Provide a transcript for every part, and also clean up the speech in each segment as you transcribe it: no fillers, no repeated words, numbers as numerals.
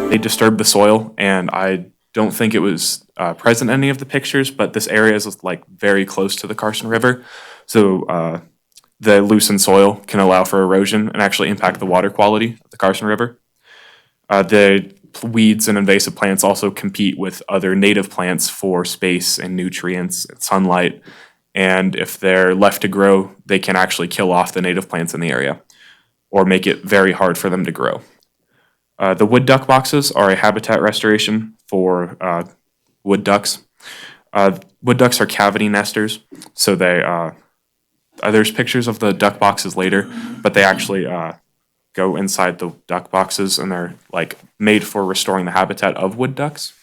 They disturbed the soil, and I don't think it was present in any of the pictures, but this area is like very close to the Carson River. So the loosened soil can allow for erosion and actually impact the water quality of the Carson River. The weeds and invasive plants also compete with other native plants for space and nutrients and sunlight. And if they're left to grow, they can actually kill off the native plants in the area or make it very hard for them to grow. The wood duck boxes are a habitat restoration for wood ducks. Wood ducks are cavity nesters, so there's pictures of the duck boxes later, but they actually go inside the duck boxes, and they're like made for restoring the habitat of wood ducks.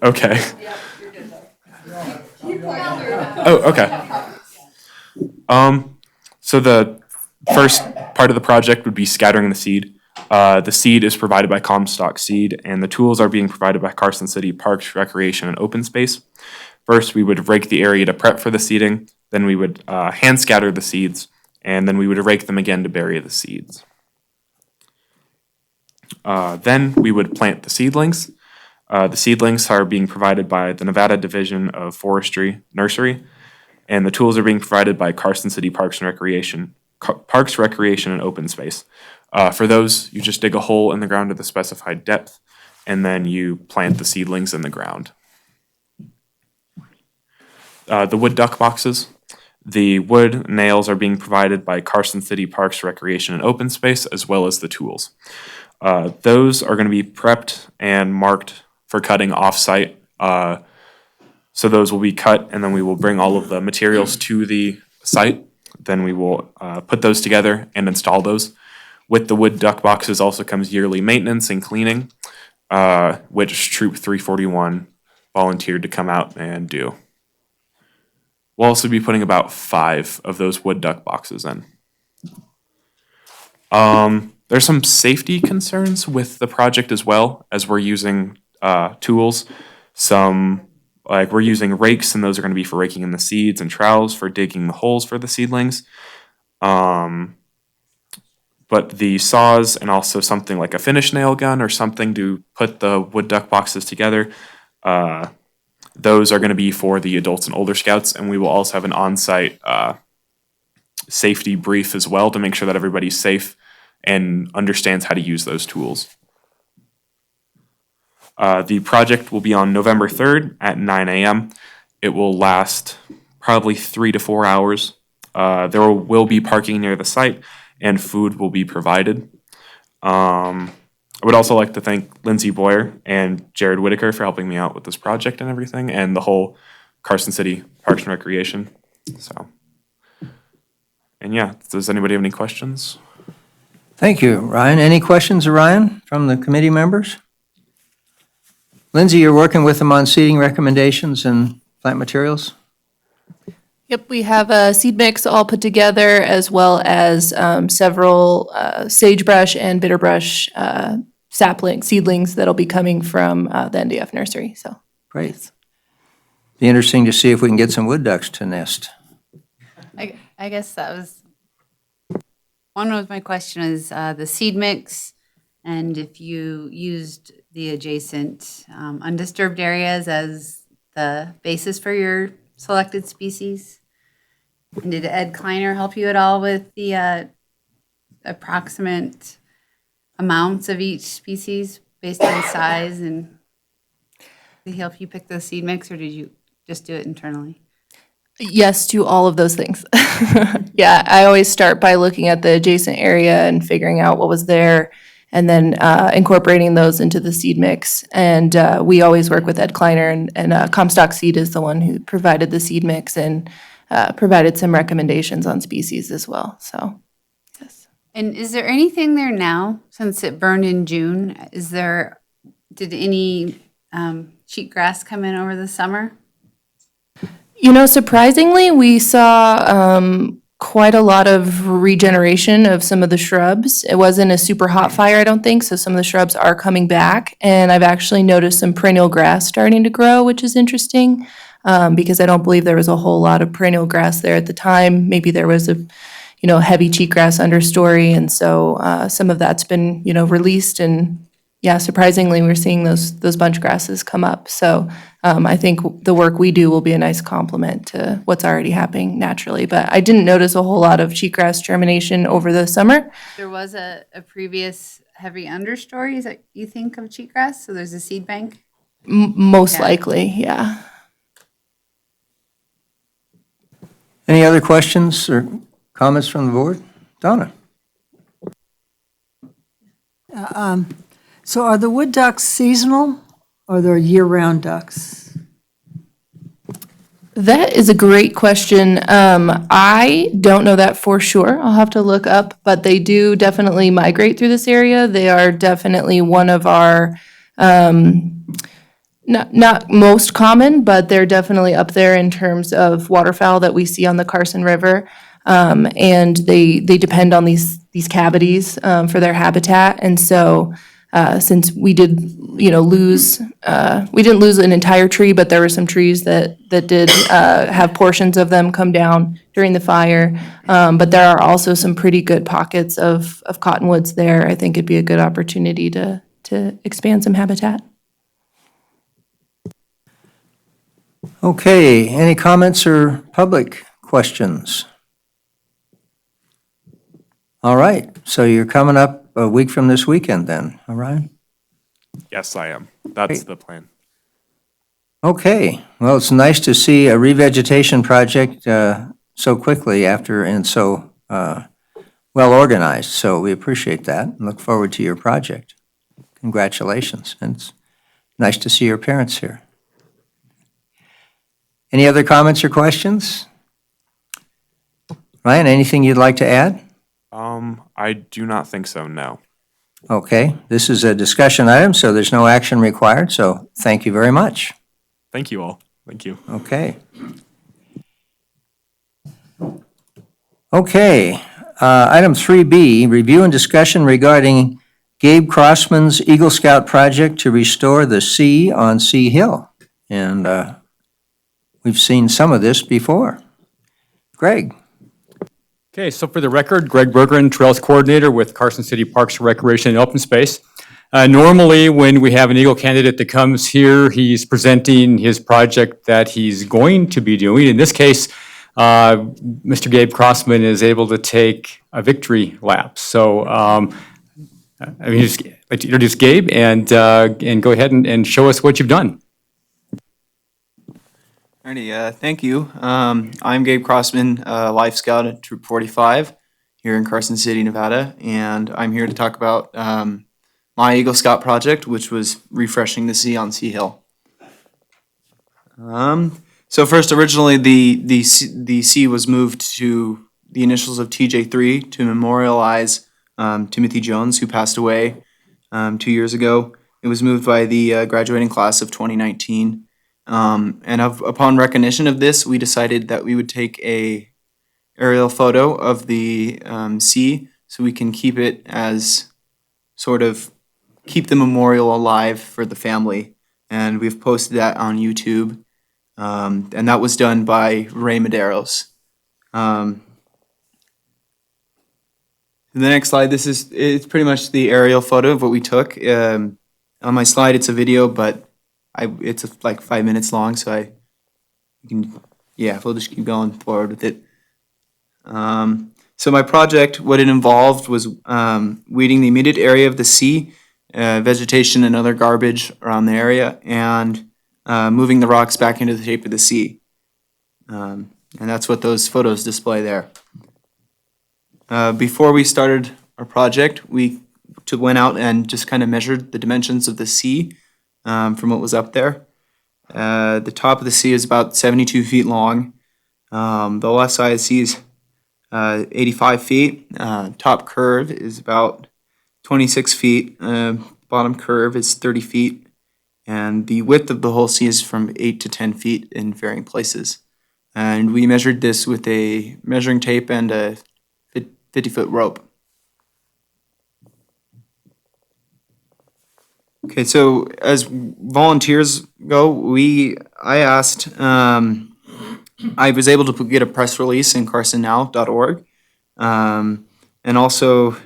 Okay. Oh, okay. So the first part of the project would be scattering the seed. The seed is provided by Comstock Seed, and the tools are being provided by Carson City Parks, Recreation, and Open Space. First, we would rake the area to prep for the seeding. Then we would hand scatter the seeds, and then we would rake them again to bury the seeds. Then we would plant the seedlings. The seedlings are being provided by the Nevada Division of Forestry Nursery, and the tools are being provided by Carson City Parks and Recreation, and Open Space. For those, you just dig a hole in the ground to the specified depth, and then you plant the seedlings in the ground. The wood duck boxes. The wood nails are being provided by Carson City Parks, Recreation, and Open Space, as well as the tools. Those are going to be prepped and marked for cutting off-site. So those will be cut, and then we will bring all of the materials to the site. Then we will put those together and install those. With the wood duck boxes also comes yearly maintenance and cleaning, which Troop 341 volunteered to come out and do. We'll also be putting about 5 of those wood duck boxes in. There's some safety concerns with the project as well, as we're using tools. We're using rakes, and those are going to be for raking in the seeds, and trowels for digging the holes for the seedlings. But the saws and also something like a finish nail gun or something to put the wood duck boxes together, those are going to be for the adults and older scouts, and we will also have an on-site safety brief as well to make sure that everybody's safe and understands how to use those tools. The project will be on November 3rd at 9 a.m. It will last probably 3 to 4 hours. There will be parking near the site, and food will be provided. I would also like to thank Lindsay Boyer and Jared Whitaker for helping me out with this project and everything, and the whole Carson City Parks and Recreation. And yeah, does anybody have any questions? Thank you, Ryan. Any questions, Ryan, from the committee members? Lindsay, you're working with them on seeding recommendations and plant materials? Yep, we have a seed mix all put together, as well as several sagebrush and bitterbrush seedlings that'll be coming from the NDF nursery. So Great. Be interesting to see if we can get some wood ducks to nest. I guess that was one of my questions, the seed mix, and if you used the adjacent undisturbed areas as the basis for your selected species. And did Ed Kleiner help you at all with the approximate amounts of each species based on size? And did he help you pick the seed mix, or did you just do it internally? yes to all of those things. Yeah, I always start by looking at the adjacent area and figuring out what was there, and then incorporating those into the seed mix. And we always work with Ed Kleiner, and Comstock Seed is the one who provided the seed mix and provided some recommendations on species as well. So, yes. And is there anything there now, since it burned in June? Did any cheatgrass come in over the summer? You know, surprisingly, we saw quite a lot of regeneration of some of the shrubs. It wasn't a super hot fire, I don't think, so some of the shrubs are coming back. And I've actually noticed some perennial grass starting to grow, which is interesting. because I don't believe there was a whole lot of perennial grass there at the time. Maybe there was a heavy cheatgrass understory, and so some of that's been, released, and yeah, surprisingly, we're seeing those bunch grasses come up. So I think the work we do will be a nice complement to what's already happening naturally. But I didn't notice a whole lot of cheatgrass germination over the summer. There was a previous heavy understory, is that you think of cheatgrass? So there's a seed bank? Most Yeah. likely, yeah. Any other questions or comments from the board? Donna? So are the wood ducks seasonal or they're year-round ducks? That is a great question. I don't know that for sure. I'll have to look up, but they do definitely migrate through this area. They are definitely one of our, not most common, but they're definitely up there in terms of waterfowl that we see on the Carson River. And they depend on these cavities for their habitat. And so since we did, lose, we didn't lose an entire tree, but there were some trees that did have portions of them come down during the fire. But there are also some pretty good pockets of cottonwoods there. I think it'd be a good opportunity to expand some habitat. Okay, any comments or public questions? All right, so you're coming up a week from this weekend then, all right? Yes, I am. That's the plan. Okay, well, it's nice to see a revegetation project so quickly after and so well organized, so we appreciate that and look forward to your project. Congratulations, and it's nice to see your parents here. Any other comments or questions? Ryan, anything you'd like to add? I do not think so, no. Okay, this is a discussion item, so there's no action required, so thank you very much. Thank you all. Thank you. Okay. Okay, item 3B, review and discussion regarding Gabe Crossman's Eagle Scout project to restore the sea on Sea Hill. And we've seen some of this before. Greg? Okay, so for the record, Greg Bergeron, Trails Coordinator with Carson City Parks and Recreation and Open Space. Normally, when we have an Eagle candidate that comes here, he's presenting his project that he's going to be doing. In this case, Mr. Gabe Crossman is able to take a victory lap. So I'd like to introduce Gabe and go ahead and show us what you've done. Alrighty, thank you. I'm Gabe Crossman, Life Scout at Troop 45 here in Carson City, Nevada, and I'm here to talk about my Eagle Scout project, which was refreshing the sea on Sea Hill. So first, originally the sea was moved to the initials of TJ3 to memorialize Timothy Jones, who passed away 2 years ago. It was moved by the graduating class of 2019. Upon recognition of this, we decided that we would take a aerial photo of the sea so we can keep it as keep the memorial alive for the family. And we've posted that on YouTube. And that was done by Ray Medeiros. The next slide, it's pretty much the aerial photo of what we took. On my slide, it's a video, but it's like 5 minutes long, so we'll just keep going forward with it. So my project, what it involved was weeding the immediate area of the sea, vegetation and other garbage around the area, and moving the rocks back into the shape of the sea. And that's what those photos display there. Before we started our project, we went out and just kind of measured the dimensions of the sea. From what was up there. The top of the sea is about 72 feet long. The left side of the sea is 85 feet. Top curve is about 26 feet. Bottom curve is 30 feet. And the width of the whole sea is from 8 to 10 feet in varying places. And we measured this with a measuring tape and a 50-foot rope. Okay, so as volunteers go, I was able to get a press release in carsonnow.org, and also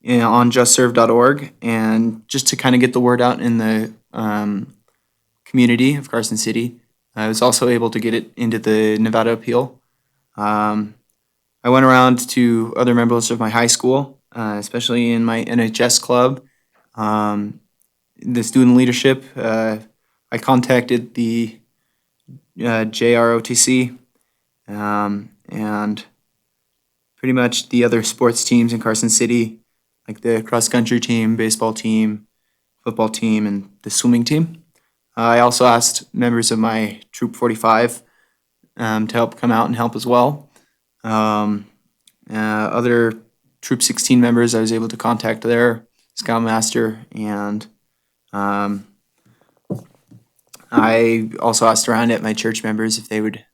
on justserve.org, and just to kind of get the word out in the community of Carson City. I was also able to get it into the Nevada Appeal. I went around to other members of my high school, especially in my NHS club, the student leadership. I contacted the JROTC, and pretty much the other sports teams in Carson City, like the cross country team, baseball team, football team, and the swimming team. I also asked members of my Troop 45 to help come out and help as well. Other Troop 16 members, I was able to contact their scoutmaster, and I also asked around at my church members if they would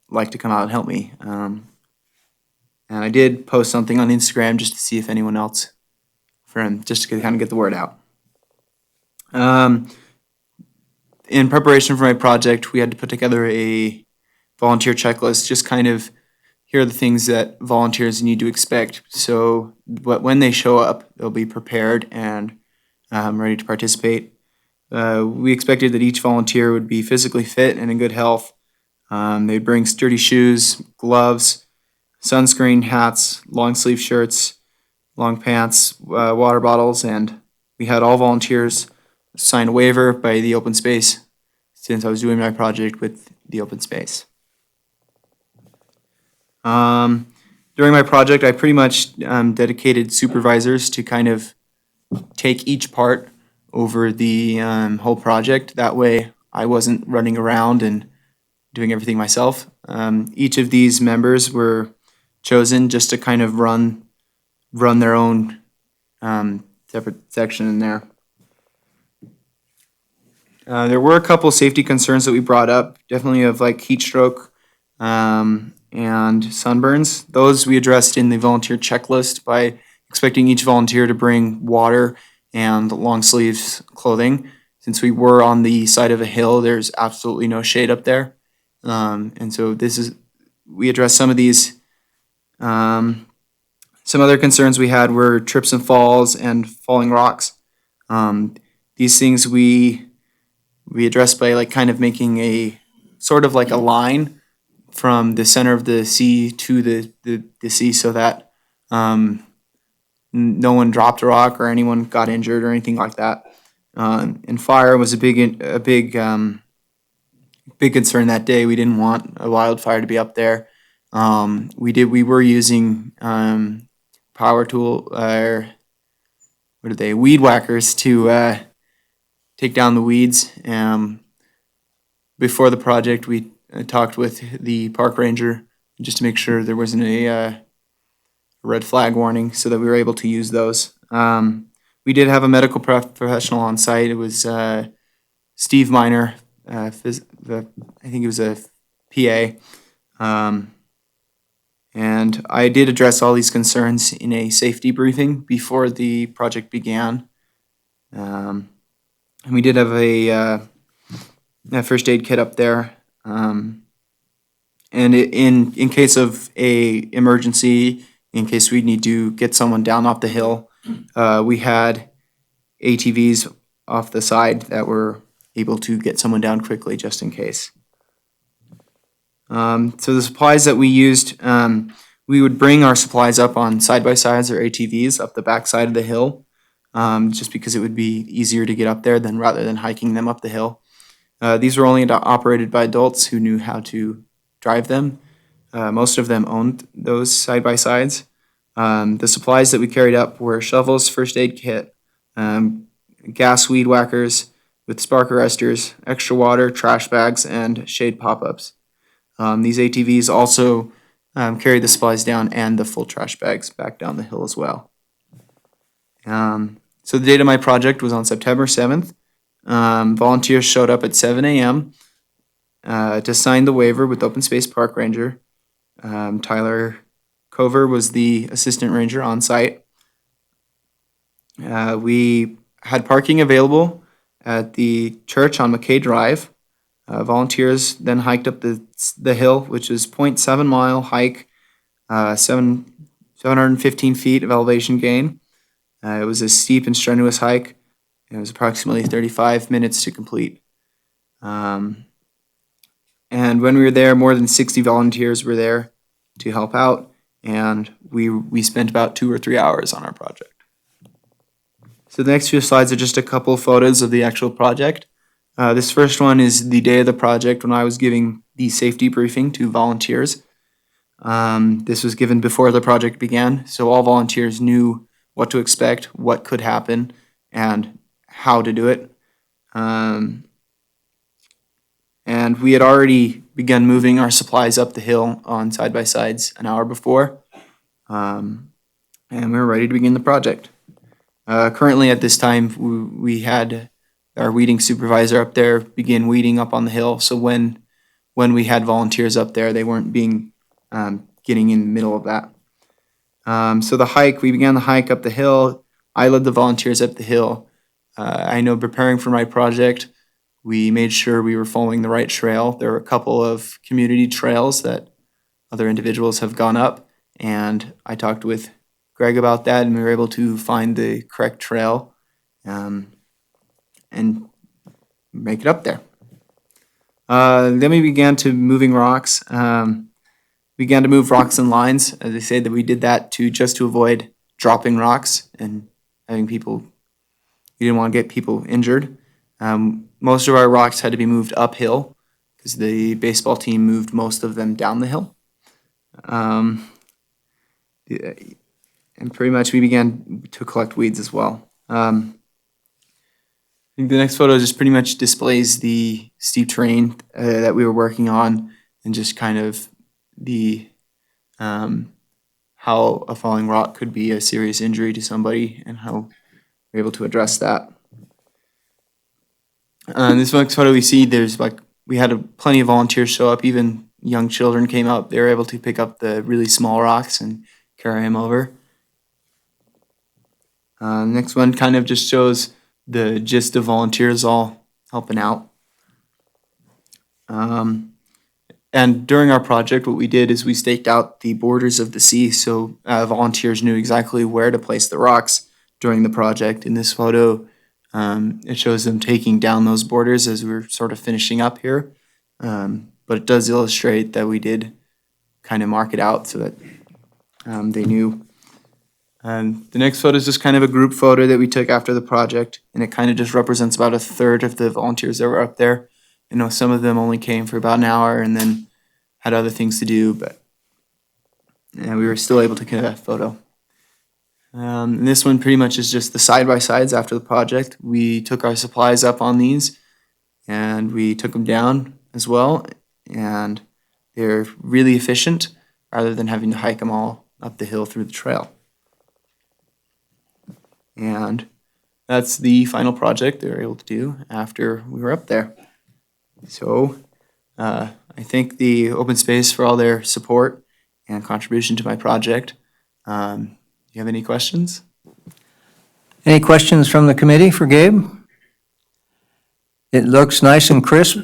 like to come out and help me. And I did post something on Instagram just to see if anyone else, just to kind of get the word out. In preparation for my project, we had to put together a volunteer checklist, just kind of here are the things that volunteers need to expect. So when they show up, they'll be prepared and ready to participate. We expected that each volunteer would be physically fit and in good health. They'd bring sturdy shoes, gloves, sunscreen, hats, long sleeve shirts, long pants, water bottles, and we had all volunteers sign a waiver by the open space since I was doing my project with the open space. During my project, I pretty much dedicated supervisors to kind of take each part over the whole project. That way I wasn't running around and doing everything myself. Each of these members were chosen just to kind of run their own separate section in there. There were a couple safety concerns that we brought up, definitely of like heat stroke and sunburns. Those we addressed in the volunteer checklist by expecting each volunteer to bring water and long sleeves clothing. Since we were on the side of a hill, there's absolutely no shade up there. And so we addressed some of these. Some other concerns we had were trips and falls and falling rocks. These things we addressed by like kind of making a sort of like a line from the center of the sea to the sea so that no one dropped a rock or anyone got injured or anything like that. And fire was a big concern that day. We didn't want a wildfire to be up there. We were using power tool weed whackers to take down the weeds. Before the project, we talked with the park ranger just to make sure there wasn't a red flag warning so that we were able to use those. We did have a medical professional on site. It was Steve Miner, I think he was a PA. And I did address all these concerns in a safety briefing before the project began. And we did have a first aid kit up there. And in case of a emergency, in case we need to get someone down off the hill, we had ATVs off the side that were able to get someone down quickly just in case. So the supplies that we used, we would bring our supplies up on side-by-sides or ATVs up the back side of the hill, just because it would be easier to get up there rather than hiking them up the hill. These were only operated by adults who knew how to drive them. Most of them owned those side-by-sides. The supplies that we carried up were shovels, first aid kit, gas weed whackers with spark arresters, extra water, trash bags, and shade pop-ups. These ATVs also carried the supplies down and the full trash bags back down the hill as well. So the date of my project was on September 7th. Volunteers showed up at 7 a.m. To sign the waiver with Open Space Park Ranger. Tyler Cover was the assistant ranger on site. We had parking available at the church on McKay Drive. Volunteers then hiked up the hill, which is 0.7 mile hike, 715 feet of elevation gain. It was a steep and strenuous hike. It was approximately 35 minutes to complete. And when we were there, more than 60 volunteers were there to help out, and we spent about 2 or 3 hours on our project. So the next few slides are just a couple of photos of the actual project. This first one is the day of the project when I was giving the safety briefing to volunteers. This was given before the project began, so all volunteers knew what to expect, what could happen, and how to do it. And we had already begun moving our supplies up the hill on side-by-sides an hour before, and we were ready to begin the project. Currently at this time, we had our weeding supervisor up there begin weeding up on the hill, so when we had volunteers up there, they weren't getting in the middle of that. So we began the hike up the hill. I led the volunteers up the hill. I know preparing for my project, we made sure we were following the right trail. There were a couple of community trails that other individuals have gone up, and I talked with Greg about that, and we were able to find the correct trail and make it up there. Then we began to moving rocks. Began to move rocks and lines. As I said, that we did that just to avoid dropping rocks and having people. We didn't want to get people injured. Most of our rocks had to be moved uphill because the baseball team moved most of them down the hill. And pretty much we began to collect weeds as well. I think the next photo just pretty much displays the steep terrain that we were working on, and just kind of the how a falling rock could be a serious injury to somebody, and how we're able to address that. In this next photo we see we had plenty of volunteers show up. Even young children came up. They were able to pick up the really small rocks and carry them over. Next one kind of just shows the gist of volunteers all helping out. And during our project, what we did is we staked out the borders of the sea, so volunteers knew exactly where to place the rocks during the project. In this photo, it shows them taking down those borders as we were sort of finishing up here. But it does illustrate that we did kind of mark it out so that they knew. The next photo is just kind of a group photo that we took after the project, and it kind of just represents about a third of the volunteers that were up there. You know, some of them only came for about an hour and then had other things to do, but we were still able to get that photo. And this one pretty much is just the side-by-sides after the project. We took our supplies up on these, and we took them down as well, and they're really efficient rather than having to hike them all up the hill through the trail. And that's the final project they were able to do after we were up there. So I thank the open space for all their support and contribution to my project. Do you have any questions? Any questions from the committee for Gabe? It looks nice and crisp.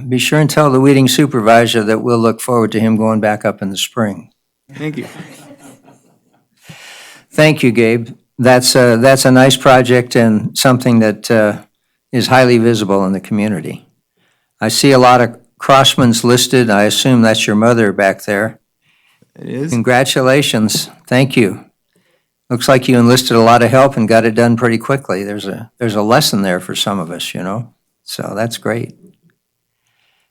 Be sure and tell the weeding supervisor that we'll look forward to him going back up in the spring. Thank you. Thank you, Gabe. That's a nice project and something that is highly visible in the community. I see a lot of Crossmans listed. I assume that's your mother back there. It is. Congratulations. Thank you. Looks like you enlisted a lot of help and got it done pretty quickly. There's a lesson there for some of us, you know, so that's great.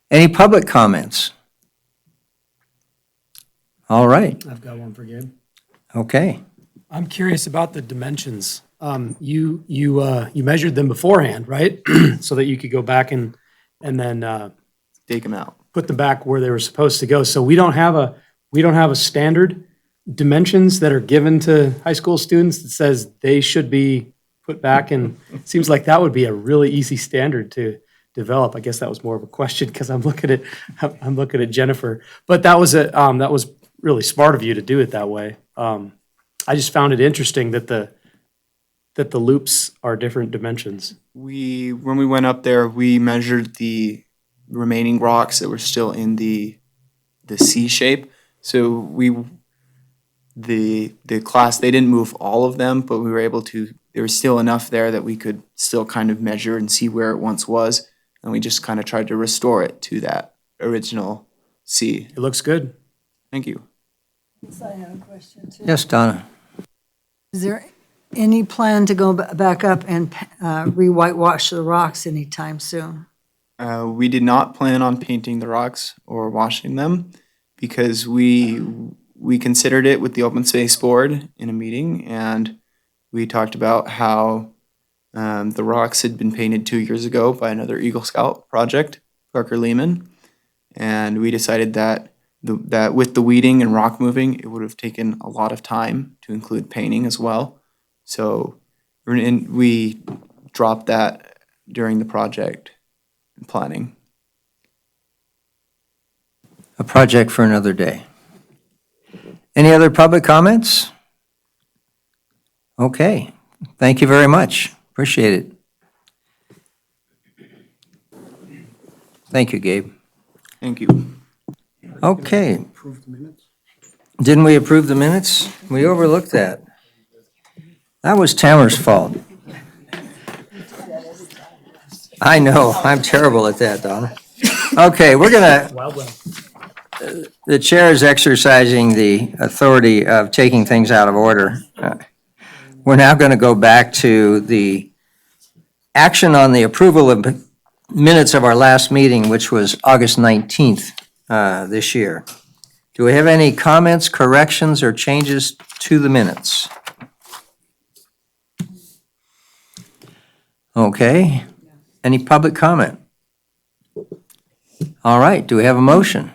Any public comments? All right, I've got one for Gabe. okay. I'm curious about the dimensions. You measured them beforehand, right? So that you could go back and then Take them out. put them back where they were supposed to go. So we don't have a standard dimensions that are given to high school students that says they should be put back, and it seems like that would be a really easy standard to develop. I guess that was more of a question because I'm looking at Jennifer, but that was really smart of you to do it that way. I just found it interesting that that the loops are different dimensions? When we went up there, we measured the remaining rocks that were still in the C shape. So the class, they didn't move all of them, but we were able to, there was still enough there that we could still kind of measure and see where it once was. And we just kind of tried to restore it to that original C. It looks good. Thank you. I have a question too. Yes, Donna? Is there any plan to go back up and re-whitewash the rocks anytime soon? We did not plan on painting the rocks or washing them because we considered it with the Open Space Board in a meeting, and we talked about how the rocks had been painted 2 years ago by another Eagle Scout project, Parker Lehman, and we decided that that with the weeding and rock moving, it would have taken a lot of time to include painting as well. So we dropped that during the project planning. A project for another day. Any other public comments? Okay, thank you very much. Appreciate it. Thank you, Gabe. Thank you. Okay. Didn't we approve the minutes? We overlooked that. That was Tamer's fault. I know, I'm terrible at that, Donna. Okay, the chair is exercising the authority of taking things out of order. We're now going to go back to the action on the approval of minutes of our last meeting, which was August 19th this year. Do we have any comments, corrections, or changes to the minutes? Okay. Any public comment? All right, do we have a motion?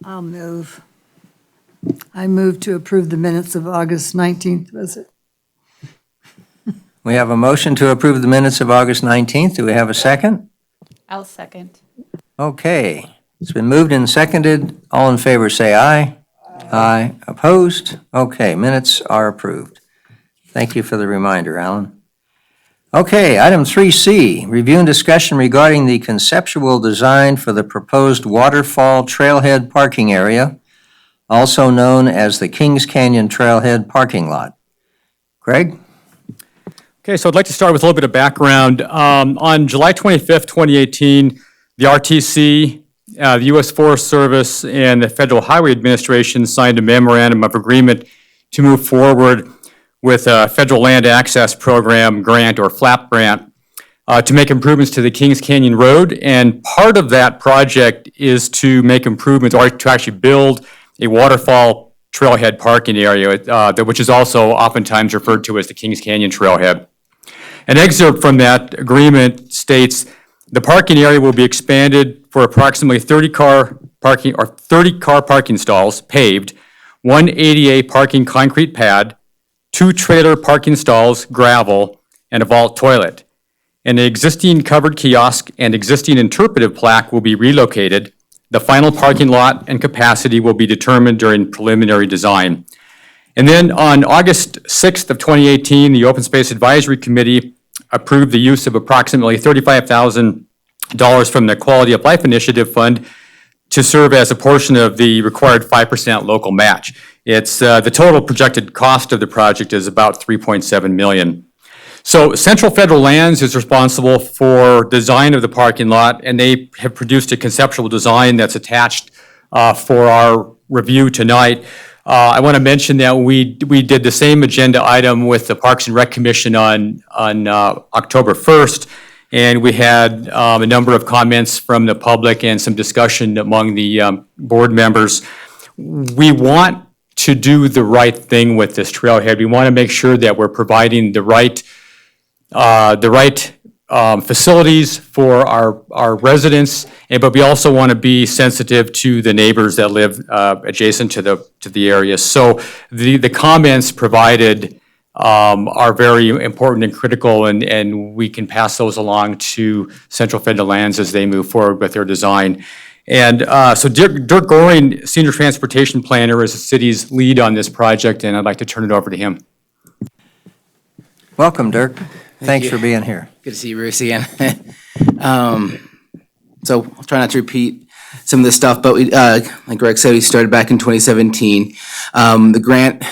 I'll move. I move to approve the minutes of August 19th, was it? We have a motion to approve the minutes of August 19th. Do we have a second? I'll second. Okay, it's been moved and seconded. All in favor, say aye. Aye. Opposed? Okay, minutes are approved. Thank you for the reminder, Alan. Okay, item 3C, review and discussion regarding the conceptual design for the proposed waterfall trailhead parking area, also known as the Kings Canyon Trailhead parking lot. Greg? Okay, so I'd like to start with a little bit of background. On July 25th, 2018, the RTC, the U.S. Forest Service, and the Federal Highway Administration signed a memorandum of agreement to move forward with a Federal Land Access Program grant, or FLAP grant, to make improvements to the Kings Canyon Road. And part of that project is to make improvements, or to actually build a waterfall trailhead parking area, which is also oftentimes referred to as the Kings Canyon Trailhead. An excerpt from that agreement states, the parking area will be expanded for approximately 30 car parking stalls paved, one ADA parking concrete pad, 2 trailer parking stalls, gravel, and a vault toilet. An existing covered kiosk and existing interpretive plaque will be relocated. The final parking lot and capacity will be determined during preliminary design. And then on August 6th of 2018, the Open Space Advisory Committee approved the use of approximately $35,000 from the Quality of Life Initiative Fund to serve as a portion of the required 5% local match. It's the total projected cost of the project is about $3.7 million. So Central Federal Lands is responsible for design of the parking lot, and they have produced a conceptual design that's attached for our review tonight. I want to mention that we did the same agenda item with the Parks and Rec Commission on October 1st, and we had a number of comments from the public and some discussion among the board members. We want to do the right thing with this trailhead. We want to make sure that we're providing the right facilities for our residents, but we also want to be sensitive to the neighbors that live adjacent to the area. So the comments provided are very important and critical, and we can pass those along to Central Federal Lands as they move forward with their design. And so Dirk Goring, Senior Transportation Planner, is the city's lead on this project, and I'd like to turn it over to him. Welcome, Dirk. Thanks you. for being here. Good to see you, Bruce, again. So I'll try not to repeat some of this stuff, but we, like Greg said, we started back in 2017. The grant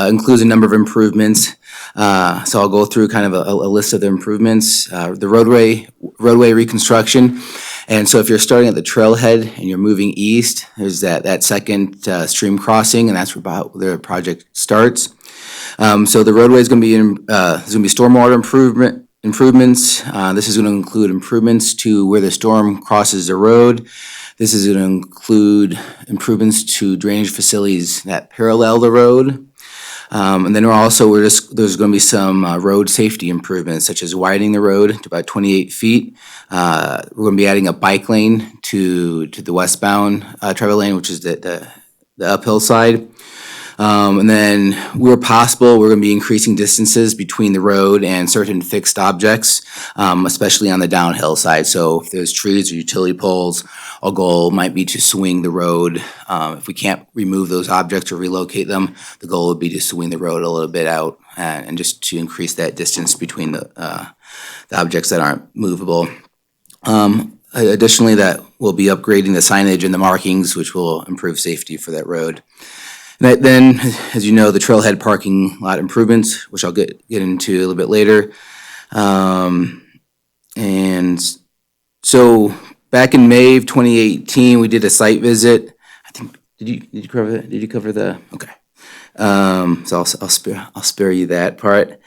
includes a number of improvements. So I'll go through kind of a list of the improvements. The roadway reconstruction. And so if you're starting at the trailhead and you're moving east, there's that second stream crossing, and that's where the project starts. So the roadway is going to be there's going to be stormwater improvements. This is going to include improvements to where the storm crosses the road. This is going to include improvements to drainage facilities that parallel the road. And then there's going to be some road safety improvements, such as widening the road to about 28 feet. We're going to be adding a bike lane to the westbound travel lane, which is the uphill side. And then where possible, we're going to be increasing distances between the road and certain fixed objects, especially on the downhill side. So if there's trees or utility poles, our goal might be to swing the road. If we can't remove those objects or relocate them, the goal would be to swing the road a little bit out and just to increase that distance between the objects that aren't movable. Additionally, that we'll be upgrading the signage and the markings, which will improve safety for that road. And then, as you know, the trailhead parking lot improvements, which I'll get into a little bit later. And so back in May of 2018, we did a site visit. I think did you cover that? Did you cover the? Okay. So I'll spare you that part.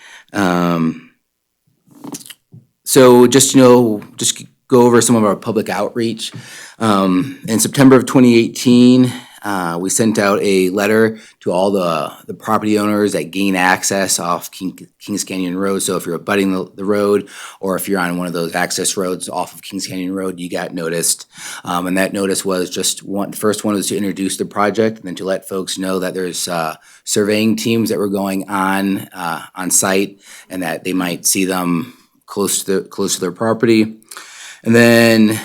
So just go over some of our public outreach. In September of 2018. We sent out a letter to all the property owners that gain access off Kings Canyon Road. So if you're abutting the road, or if you're on one of those access roads off of Kings Canyon Road, you got noticed. And that notice was the first one was to introduce the project, and then to let folks know that there's surveying teams that were going on site, and that they might see them close to their property. And then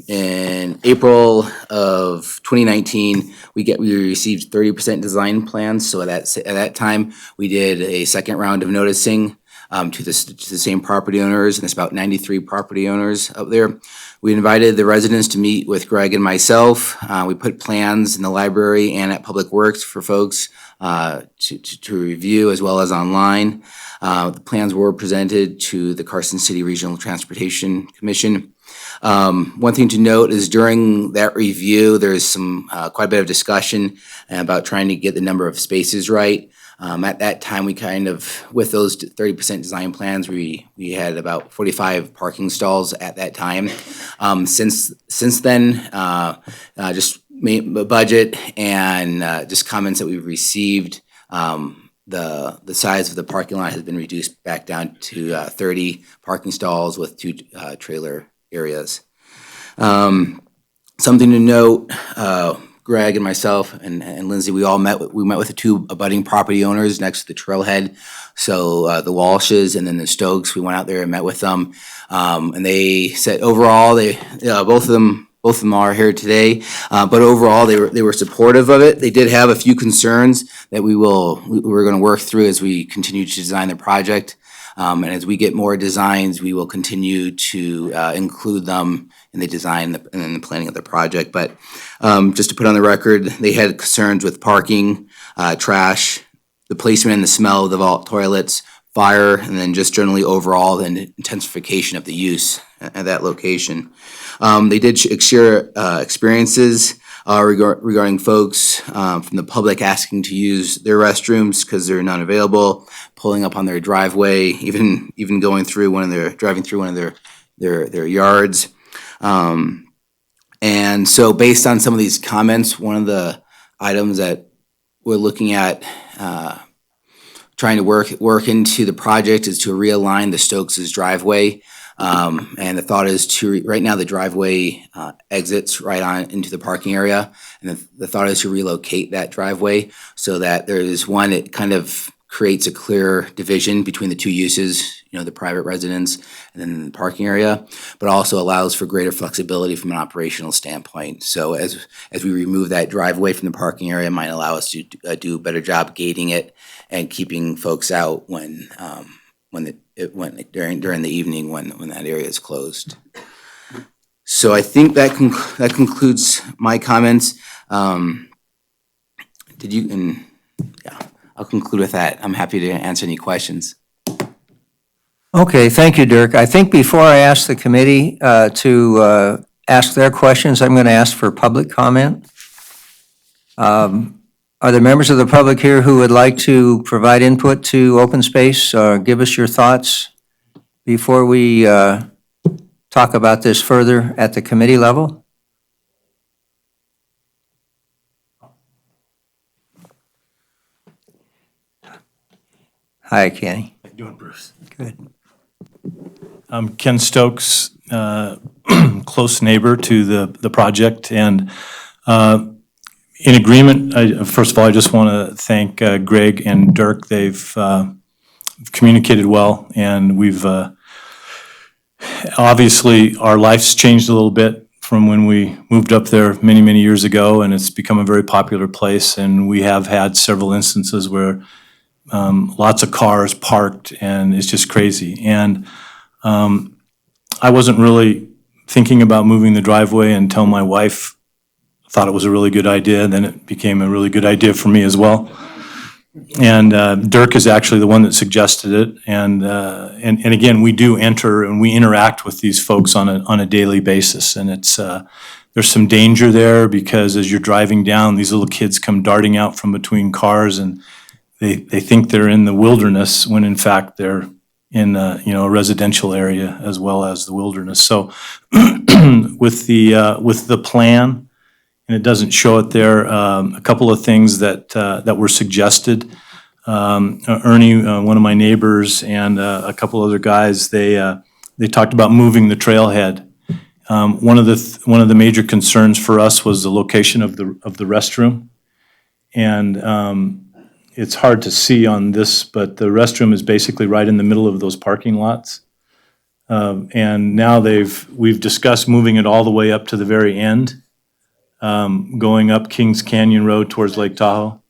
in April of 2019, we received 30% design plans. So at that time, we did a second round of noticing to the same property owners, and it's about 93 property owners up there. We invited the residents to meet with Greg and myself. We put plans in the library and at Public Works for folks to review, as well as online. The plans were presented to the Carson City Regional Transportation Commission. One thing to note is during that review, there's some quite a bit of discussion about trying to get the number of spaces right. At that time, we with those 30% design plans, we had about 45 parking stalls at that time. Since then, just budget and just comments that we've received, the size of the parking lot has been reduced back down to 30 parking stalls with 2 trailer areas. Something to note, Greg and myself and Lindsay, we met with the 2 abutting property owners next to the trailhead. So the Walshes and then the Stokes, we went out there and met with them. And they said overall, both of them are here today, but overall they were supportive of it. They did have a few concerns that we're going to work through as we continue to design the project. And as we get more designs, we will continue to include them in the design and the planning of the project. But just to put on the record, they had concerns with parking, trash, the placement and the smell of the vault toilets, fire, and then just generally overall the intensification of the use at that location. They did share experiences regarding folks from the public asking to use their restrooms because they're not available, pulling up on their driveway, even driving through one of their yards. And so based on some of these comments, one of the items that we're looking at trying to work into the project is to realign the Stokes' driveway. And the thought is right now the driveway exits right on into the parking area. And the thought is to relocate that driveway so that it kind of creates a clear division between the two uses, the private residence and then the parking area, but also allows for greater flexibility from an operational standpoint. So as we remove that driveway from the parking area, it might allow us to do a better job gating it and keeping folks out during the evening when that area is closed. So I think that concludes my comments. I'll conclude with that. I'm happy to answer any questions. Okay, thank you, Dirk. I think before I ask the committee to ask their questions, I'm going to ask for public comment. Are there members of the public here who would like to provide input to open space or give us your thoughts before we talk about this further at the committee level? Hi, Kenny. How you doing, Bruce? Good. I'm Ken Stokes, close neighbor to the project, and in agreement. First of all, I just want to thank Greg and Dirk. They've communicated well, and we've obviously our life's changed a little bit from when we moved up there many, many years ago, and it's become a very popular place, and we have had several instances where lots of cars parked, and it's just crazy. And I wasn't really thinking about moving the driveway until my wife thought it was a really good idea. Then it became a really good idea for me as well. And Dirk is actually the one that suggested it. And again, we do enter and we interact with these folks on a daily basis. And it's there's some danger there because as you're driving down, these little kids come darting out from between cars, and they think they're in the wilderness when in fact they're in a residential area as well as the wilderness. So with the plan, and it doesn't show it there, a couple of things that were suggested. Ernie, one of my neighbors, and a couple other guys, they talked about moving the trailhead. One of the major concerns for us was the location of the restroom, and it's hard to see on this, but the restroom is basically right in the middle of those parking lots. And now we've discussed moving it all the way up to the very end, going up Kings Canyon Road towards Lake Tahoe.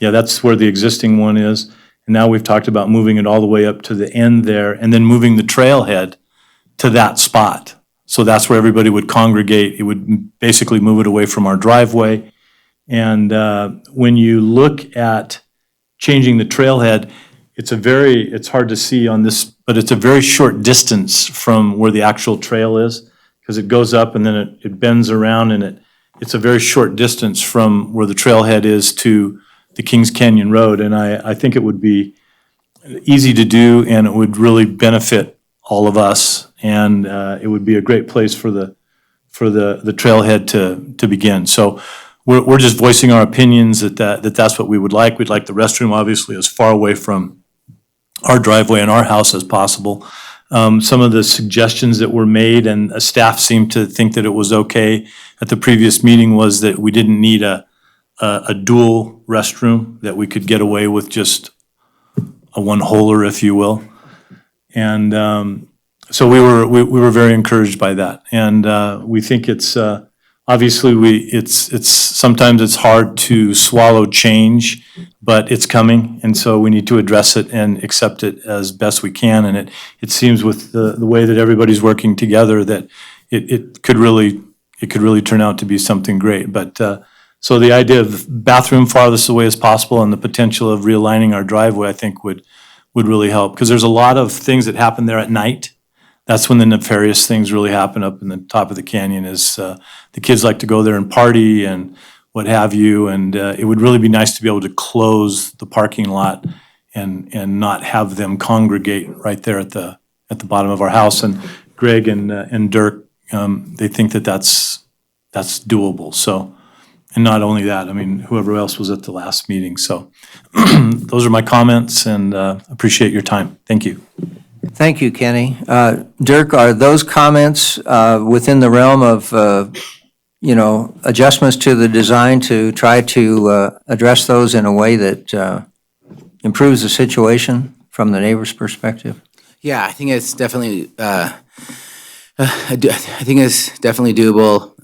Yeah, that's where the existing one is. And now we've talked about moving it all the way up to the end there and then moving the trailhead to that spot. So that's where everybody would congregate. It would basically move it away from our driveway. And when you look at changing the trailhead, it's hard to see on this, but it's a very short distance from where the actual trail is, because it goes up and then it bends around, and it's a very short distance from where the trailhead is to the Kings Canyon Road. And I think it would be easy to do, and it would really benefit all of us, and it would be a great place for the trailhead to begin. So we're just voicing our opinions that's what we would like. We'd like the restroom, obviously, as far away from our driveway and our house as possible. Some of the suggestions that were made, and staff seemed to think that it was okay at the previous meeting, was that we didn't need a dual restroom, that we could get away with just a one-holer, if you will. And so we were very encouraged by that. And we think it's obviously sometimes it's hard to swallow change, but it's coming, and so we need to address it and accept it as best we can. And it seems with the way that everybody's working together that it could really turn out to be something great. But so the idea of bathroom farthest away as possible and the potential of realigning our driveway, I think would really help, because there's a lot of things that happen there at night. That's when the nefarious things really happen up in the top of the canyon. Is the kids like to go there and party and what have you, and it would really be nice to be able to close the parking lot and not have them congregate right there at the bottom of our house. And Greg and Dirk, they think that's doable. So, and not only that, I mean, whoever else was at the last meeting. So those are my comments, and appreciate your time. Thank you. Thank you, Kenny. Dirk, are those comments within the realm of, adjustments to the design to try to address those in a way that, improves the situation from the neighbor's perspective? Yeah, I think it's definitely, I think it's definitely doable.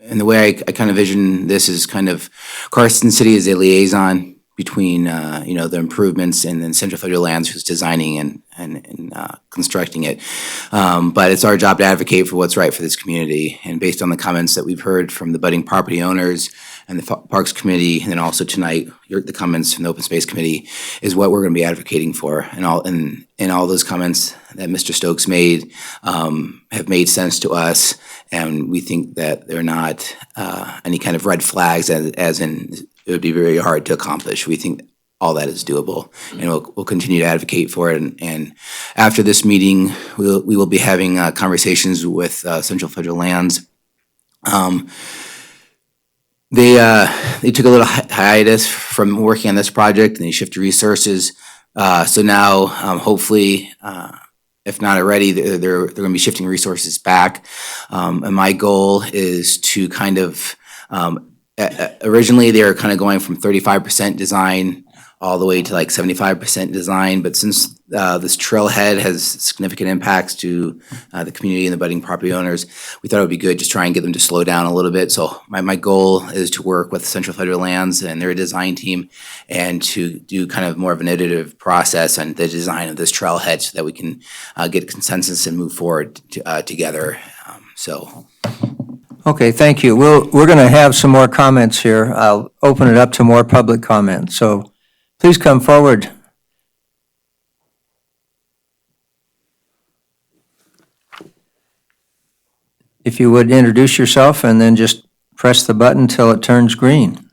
And the way I kind of vision this is kind of Carson City is a liaison between, the improvements and then Central Federal Lands who's designing and constructing it. But it's our job to advocate for what's right for this community. And based on the comments that we've heard from the budding property owners and the Parks Committee, and then also tonight, the comments from the Open Space Committee is what we're going to be advocating for. And all those comments that Mr. Stokes made have made sense to us. And we think that they're not any kind of red flags as in it would be very hard to accomplish. We think all that is doable, and we'll continue to advocate for it. And after this meeting, we will be having conversations with Central Federal Lands. They took a little hiatus from working on this project, and they shifted resources. So now, hopefully, if not already, they're going to be shifting resources back. And my goal is to kind of originally they were kind of going from 35% design all the way to like 75% design. But since this trailhead has significant impacts to the community and the budding property owners, we thought it would be good to try and get them to slow down a little bit. So my goal is to work with Central Federal Lands and their design team and to do kind of more of an iterative process on the design of this trailhead so that we can get consensus and move forward together. Okay, thank you. We're going to have some more comments here. I'll open it up to more public comment. So please come forward. If you would introduce yourself and then just press the button till it turns green.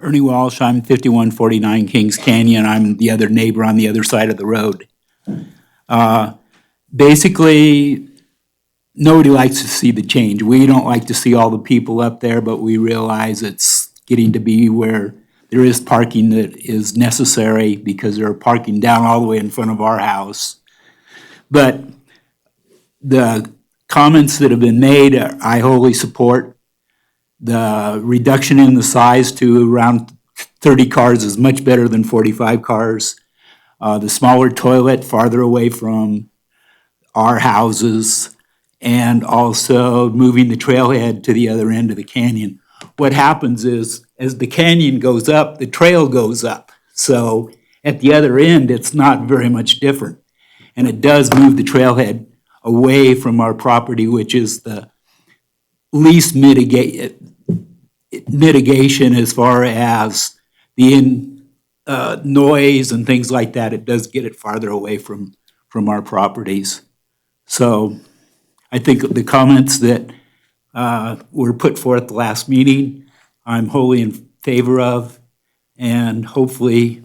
Ernie Walsh, I'm 5149 Kings Canyon. I'm the other neighbor on the other side of the road. Basically, nobody likes to see the change. We don't like to see all the people up there, but we realize it's getting to be where there is parking that is necessary because they're parking down all the way in front of our house. But the comments that have been made, I wholly support. The reduction in the size to around 30 cars is much better than 45 cars. The smaller toilet farther away from our houses, and also moving the trailhead to the other end of the canyon. What happens is, as the canyon goes up, the trail goes up. So at the other end, it's not very much different. And it does move the trailhead away from our property, which is the least mitigation as far as the noise and things like that. It does get it farther away from our properties. So I think the comments that were put forth the last meeting, I'm wholly in favor of, and hopefully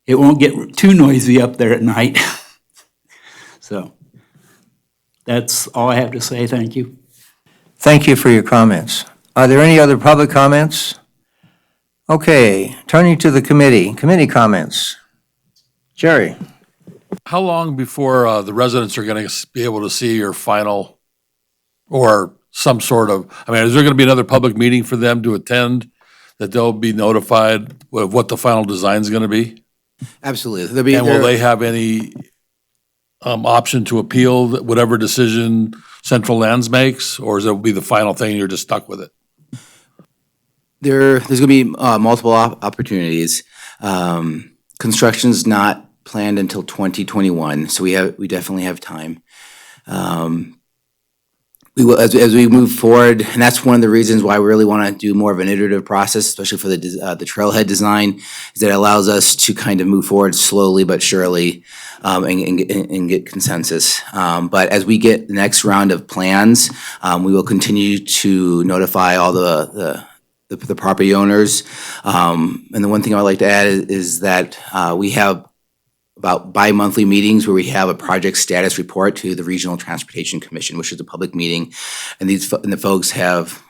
it won't get too noisy up there at night. So that's all I have to say. Thank you. Thank you for your comments. Are there any other public comments? Okay, turning to the committee comments. Jerry? How long before the residents are going to be able to see your final or some sort of, is there going to be another public meeting for them to attend that they'll be notified of what the final design is going to be? Absolutely. And will they have any option to appeal whatever decision Central Lands makes, or is it will be the final thing and you're just stuck with it? There's going to be multiple opportunities. Construction's not planned until 2021, so we definitely have time. We will, as we move forward, and that's one of the reasons why we really want to do more of an iterative process, especially for the trailhead design, is that it allows us to kind of move forward slowly but surely and get consensus. But as we get the next round of plans, we will continue to notify all the property owners. And the one thing I would like to add is that we have about bi-monthly meetings where we have a project status report to the Regional Transportation Commission, which is a public meeting, and the folks have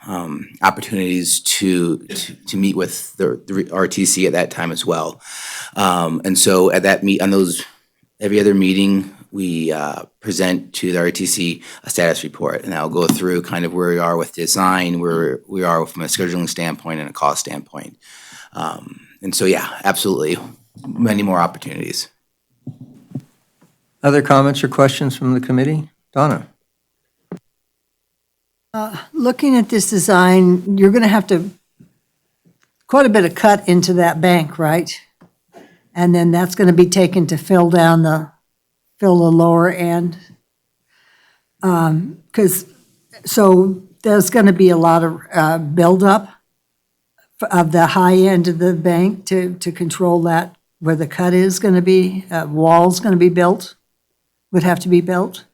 opportunities to meet with the RTC at that time as well. And so at that every other meeting, we present to the RTC a status report, and I'll go through kind of where we are with design, where we are from a scheduling standpoint and a cost standpoint. And so, yeah, absolutely. many more opportunities. Other comments or questions from the committee? Donna? Looking at this design, you're going to have to, quite a bit of cut into that bank, right? And then that's going to be taken to fill the lower end. So there's going to be a lot of buildup of the high end of the bank to control that, where the cut is going to be, wall's going to be built, would have to be built.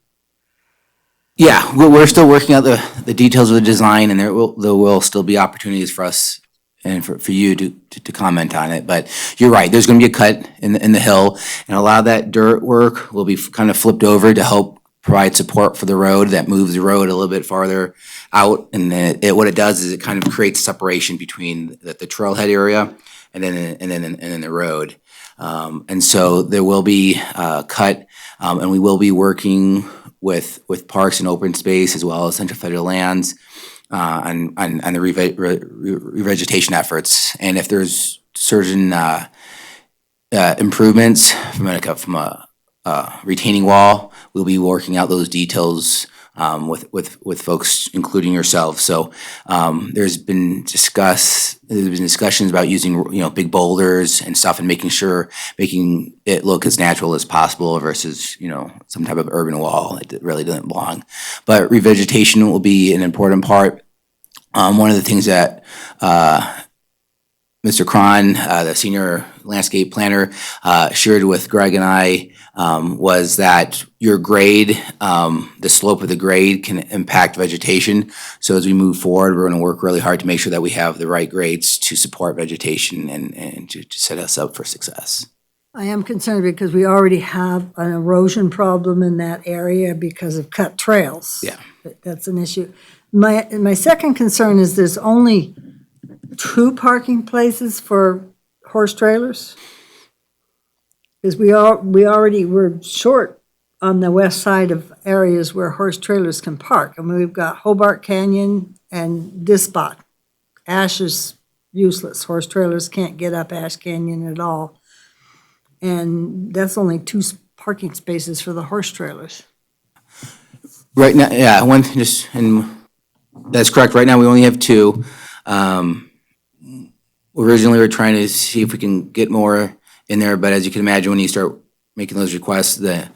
Yeah, we're still working out the details of the design, and there will still be opportunities for us and for you to comment on it. But you're right, there's going to be a cut in the hill, and a lot of that dirt work will be kind of flipped over to help provide support for the road. That moves the road a little bit farther out, and what it does is it kind of creates separation between the trailhead area and then the road. And so there will be cut, and we will be working with Parks and Open Space as well as Central Federal Lands on the revegetation efforts. And if there's certain improvements from a retaining wall, we'll be working out those details with folks, including yourself. So there's been discussions about using big boulders and stuff, and making it look as natural as possible versus some type of urban wall. It really doesn't belong. But revegetation will be an important part. One of the things that Mr. Cron, the senior landscape planner, shared with Greg and I was that your grade, the slope of the grade can impact vegetation. So as we move forward, we're going to work really hard to make sure that we have the right grades to support vegetation and to set us up for success. I am concerned because we already have an erosion problem in that area because of cut trails. Yeah. That's an issue. My second concern is there's only 2 parking places for horse trailers. Because we're short on the west side of areas where horse trailers can park. I mean, we've got Hobart Canyon and this spot. Ash is useless. Horse trailers can't get up Ash Canyon at all. And that's only 2 parking spaces for the horse trailers. Right now, yeah, and that's correct. Right now, we only have 2. Originally, we were trying to see if we can get more in there, but as you can imagine, when you start making those requests, the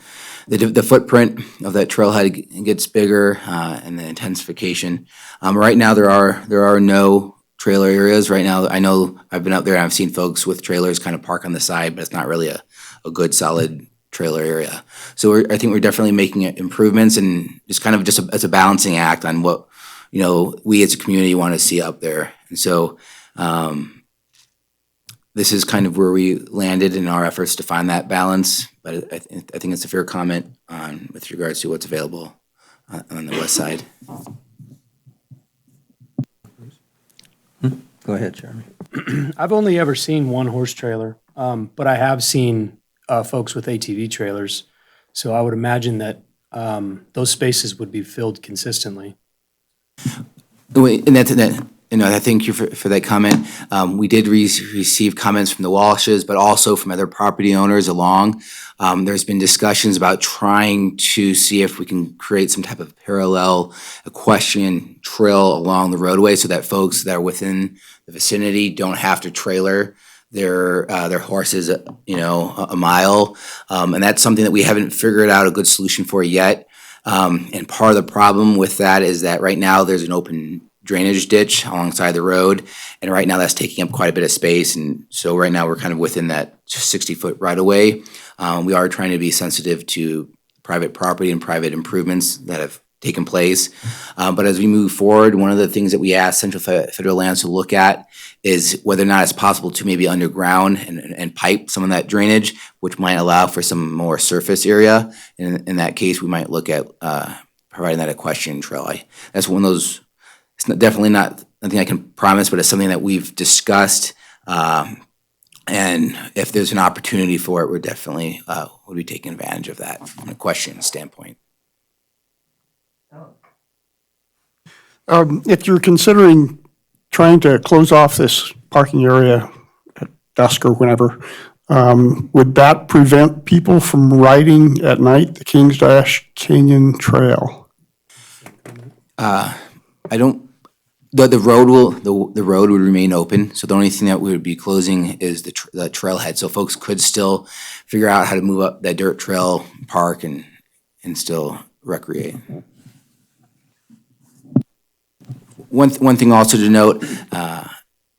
footprint of that trailhead gets bigger, and the intensification. Right now, there are no trailer areas. Right now, I know I've been up there and I've seen folks with trailers kind of park on the side, but it's not really a good solid trailer area. So I think we're definitely making improvements, and just kind of as a balancing act on what we as a community want to see up there. And so this is kind of where we landed in our efforts to find that balance. But I think it's a fair comment with regards to what's available on the west side. Go ahead, Jeremy. I've only ever seen one horse trailer, but I have seen folks with ATV trailers. So I would imagine that those spaces would be filled consistently. And I thank you for that comment. We did receive comments from the Walshes, but also from other property owners along. There's been discussions about trying to see if we can create some type of parallel equestrian trail along the roadway so that folks that are within the vicinity don't have to trailer their horses, a mile. And that's something that we haven't figured out a good solution for yet. And part of the problem with that is that right now there's an open drainage ditch alongside the road, and right now that's taking up quite a bit of space, and so right now we're kind of within that 60-foot right-of-way. We are trying to be sensitive to private property and private improvements that have taken place, but as we move forward, one of the things that we asked Central Federal Lands to look at is whether or not it's possible to maybe underground and pipe some of that drainage, which might allow for some more surface area. In that case, we might look at providing that equestrian trail. That's one of those. It's definitely not nothing I can promise, but it's something that we've discussed. And if there's an opportunity for it, we're definitely would be taking advantage of that from a question standpoint. If you're considering trying to close off this parking area at dusk or whenever, Would that prevent people from riding at night the Kings Dash Canyon Trail? I don't, the road will, the road would remain open, so the only thing that we would be closing is the trailhead, so folks could still figure out how to move up that dirt trail, park, and still recreate. One thing also to note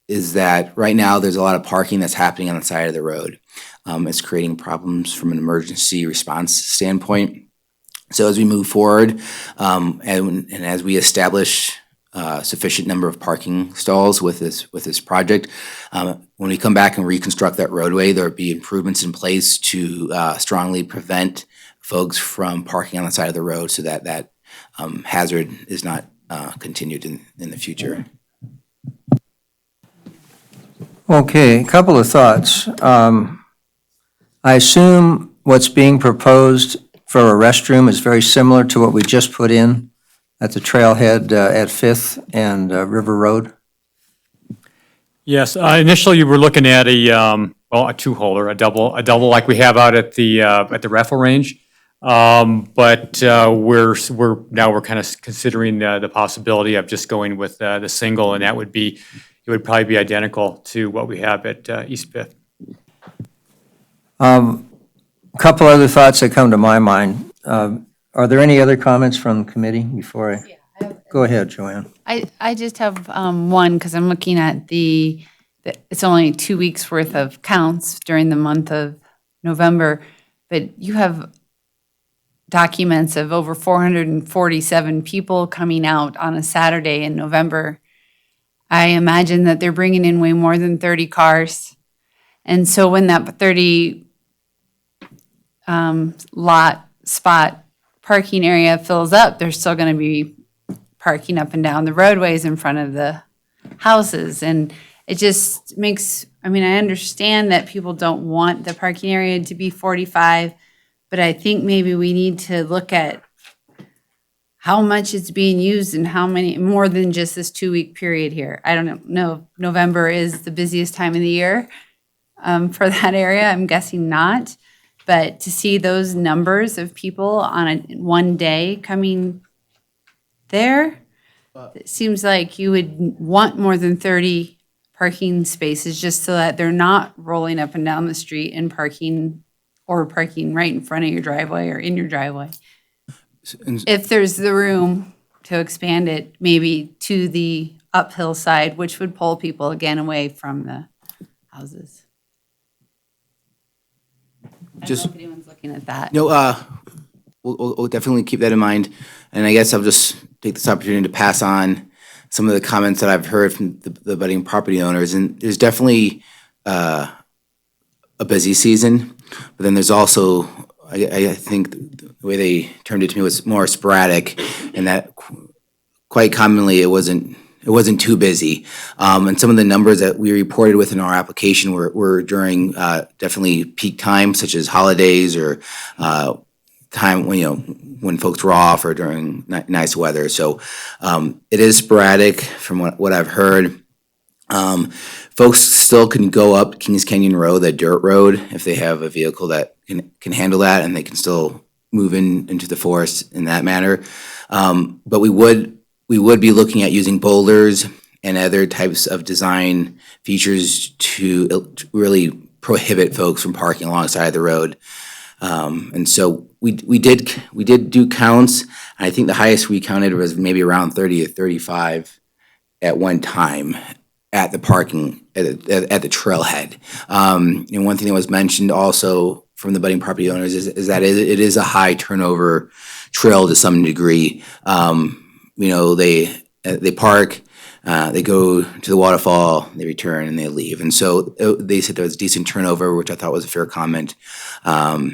is that right now there's a lot of parking that's happening on the side of the road. It's creating problems from an emergency response standpoint. So as we move forward, and as we establish sufficient number of parking stalls with this project, when we come back and reconstruct that roadway, there'll be improvements in place to strongly prevent folks from parking on the side of the road, so that hazard is not continued in the future. Okay, a couple of thoughts. I assume what's being proposed for a restroom is very similar to what we just put in at the trailhead at Fifth and River Road? Yes, initially you were looking at a two-holder, a double like we have out at the raffle range. But we're kind of considering the possibility of just going with the single, and it would probably be identical to what we have at East Fifth. A couple other thoughts that come to my mind. Are there any other comments from the committee before I? Go ahead, Joanne. I just have one, because I'm looking at it's only 2 weeks worth of counts during the month of November, but you have documents of over 447 people coming out on a Saturday in November. I imagine that they're bringing in way more than 30 cars. And so when that 30 lot spot parking area fills up, there's still going to be parking up and down the roadways in front of the houses. And it just makes, I understand that people don't want the parking area to be 45, but I think maybe we need to look at how much it's being used and how many, more than just this 2-week period here. I don't know if November is the busiest time of the year for that area. I'm guessing not. But to see those numbers of people on one day coming there, it seems like you would want more than 30 parking spaces just so that they're not rolling up and down the street and parking right in front of your driveway or in your driveway. If there's the room to expand it maybe to the uphill side, which would pull people again away from the houses. I don't know if anyone's looking at that. No, we'll definitely keep that in mind. And I guess I'll just take this opportunity to pass on some of the comments that I've heard from the budding property owners. And there's definitely a busy season, but then there's also, I think the way they termed it to me was more sporadic, and that quite commonly it wasn't too busy. And some of the numbers that we reported within our application were during definitely peak times, such as holidays or time when folks were off or during nice weather. So it is sporadic from what I've heard. Folks still can go up Kings Canyon Road, that dirt road, if they have a vehicle that can handle that, and they can still move into the forest in that manner. But we would be looking at using boulders and other types of design features to really prohibit folks from parking alongside the road. And so we did do counts. And I think the highest we counted was maybe around 30 or 35 at one time at the parking at the trailhead. And one thing that was mentioned also from the budding property owners is that it is a high turnover trail to some degree. They park, they go to the waterfall, they return, and they leave. And so they said there was decent turnover, which I thought was a fair comment. But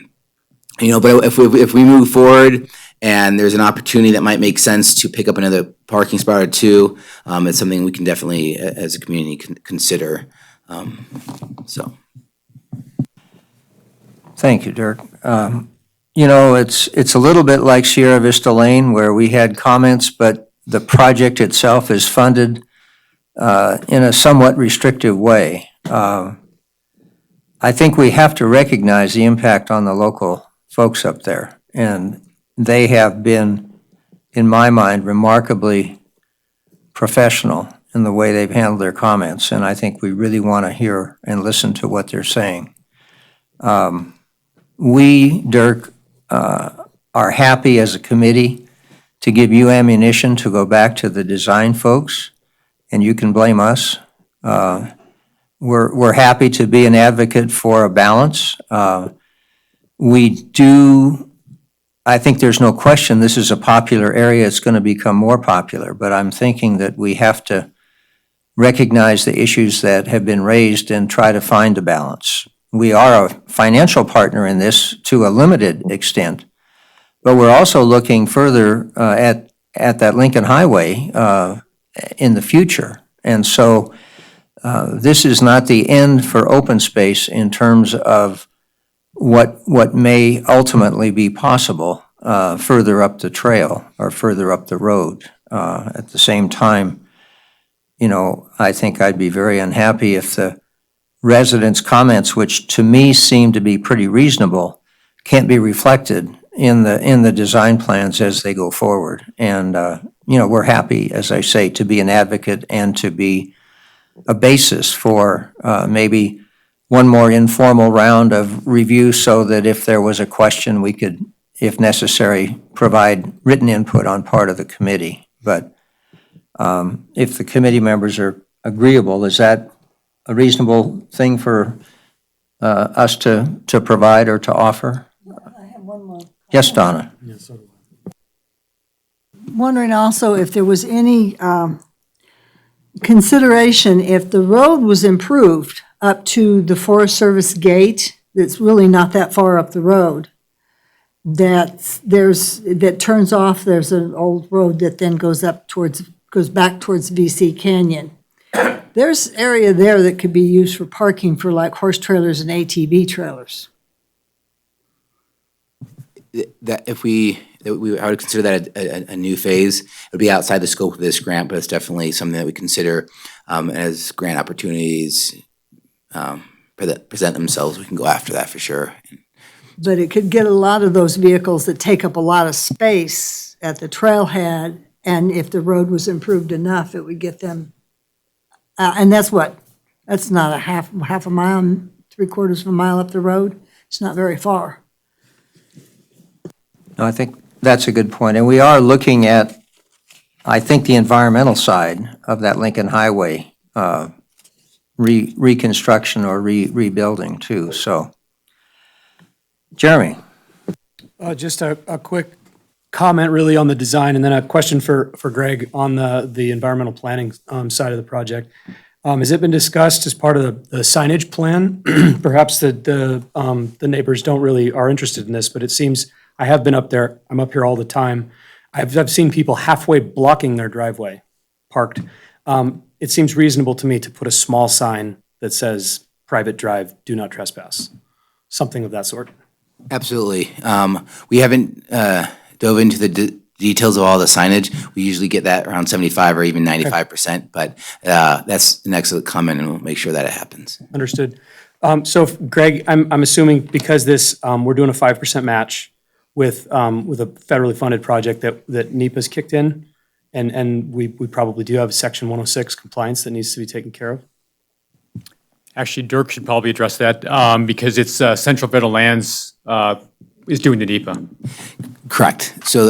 if we move forward and there's an opportunity that might make sense to pick up another parking spot or two, it's something we can definitely, as a community, consider. Thank you, Dirk. It's a little bit like Sierra Vista Lane, where we had comments, but the project itself is funded in a somewhat restrictive way. I think we have to recognize the impact on the local folks up there. And they have been, in my mind, remarkably professional in the way they've handled their comments. And I think we really want to hear and listen to what they're saying. We, Dirk, are happy as a committee to give you ammunition to go back to the design folks, and you can blame us. We're happy to be an advocate for a balance. I think there's no question this is a popular area. It's going to become more popular, but I'm thinking that we have to recognize the issues that have been raised and try to find a balance. We are a financial partner in this to a limited extent, but we're also looking further at that Lincoln Highway in the future. And so this is not the end for open space in terms of what may ultimately be possible further up the trail or further up the road. At the same time, I think I'd be very unhappy if the residents' comments, which to me seem to be pretty reasonable, can't be reflected in the design plans as they go forward. And, we're happy, as I say, to be an advocate and to be a basis for maybe one more informal round of review so that if there was a question, we could, if necessary, provide written input on part of the committee. But if the committee members are agreeable, is that a reasonable thing for us to provide or to offer? I have one more. Yes, Donna? Wondering also if there was any consideration if the road was improved up to the Forest Service gate, that's really not that far up the road, that turns off, there's an old road that then goes back towards VC Canyon. There's area there that could be used for parking for like horse trailers and ATV trailers. That I would consider that a new phase. It would be outside the scope of this grant, but it's definitely something that we consider as grant opportunities present themselves. We can go after that for sure. But it could get a lot of those vehicles that take up a lot of space at the trailhead, and if the road was improved enough, it would get them. And that's not a half a mile, 3/4 of a mile up the road. It's not very far. No, I think that's a good point. And we are looking at, I think, the environmental side of that Lincoln Highway reconstruction or rebuilding too. So, Jeremy? Just a quick comment really on the design, and then a question for Greg on the environmental planning side of the project. Has it been discussed as part of the signage plan? Perhaps the neighbors are interested in this, but it seems, I have been up there, I'm up here all the time. I've seen people halfway blocking their driveway, parked. It seems reasonable to me to put a small sign that says, private drive, do not trespass, something of that sort. Absolutely. We haven't dove into the details of all the signage. We usually get that around 75 or even 95%, but that's an excellent comment, and we'll make sure that it happens. Understood. So Greg, I'm assuming because this, we're doing a 5% match with a federally funded project that NEPA's kicked in, and we probably do have Section 106 compliance that needs to be taken care of. Actually, Dirk should probably address that because it's Central Federal Lands is doing the NEPA. Correct. So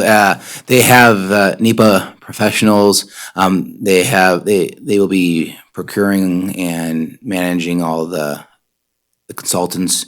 they have NEPA professionals. They will be procuring and managing all the consultants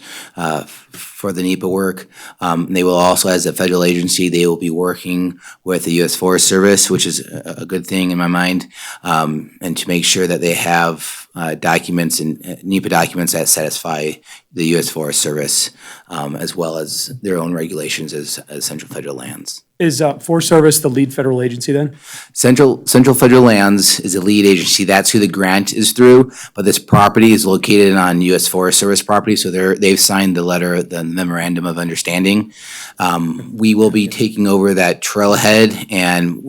for the NEPA work. They will also, as a federal agency, they will be working with the U.S. Forest Service, which is a good thing in my mind, and to make sure that they have documents and NEPA documents that satisfy the U.S. Forest Service, as well as their own regulations as Central Federal Lands. Is Forest Service the lead federal agency then? Central Federal Lands is the lead agency. That's who the grant is through. But this property is located on U.S. Forest Service property, so they've signed the memorandum of understanding. We will be taking over that trailhead and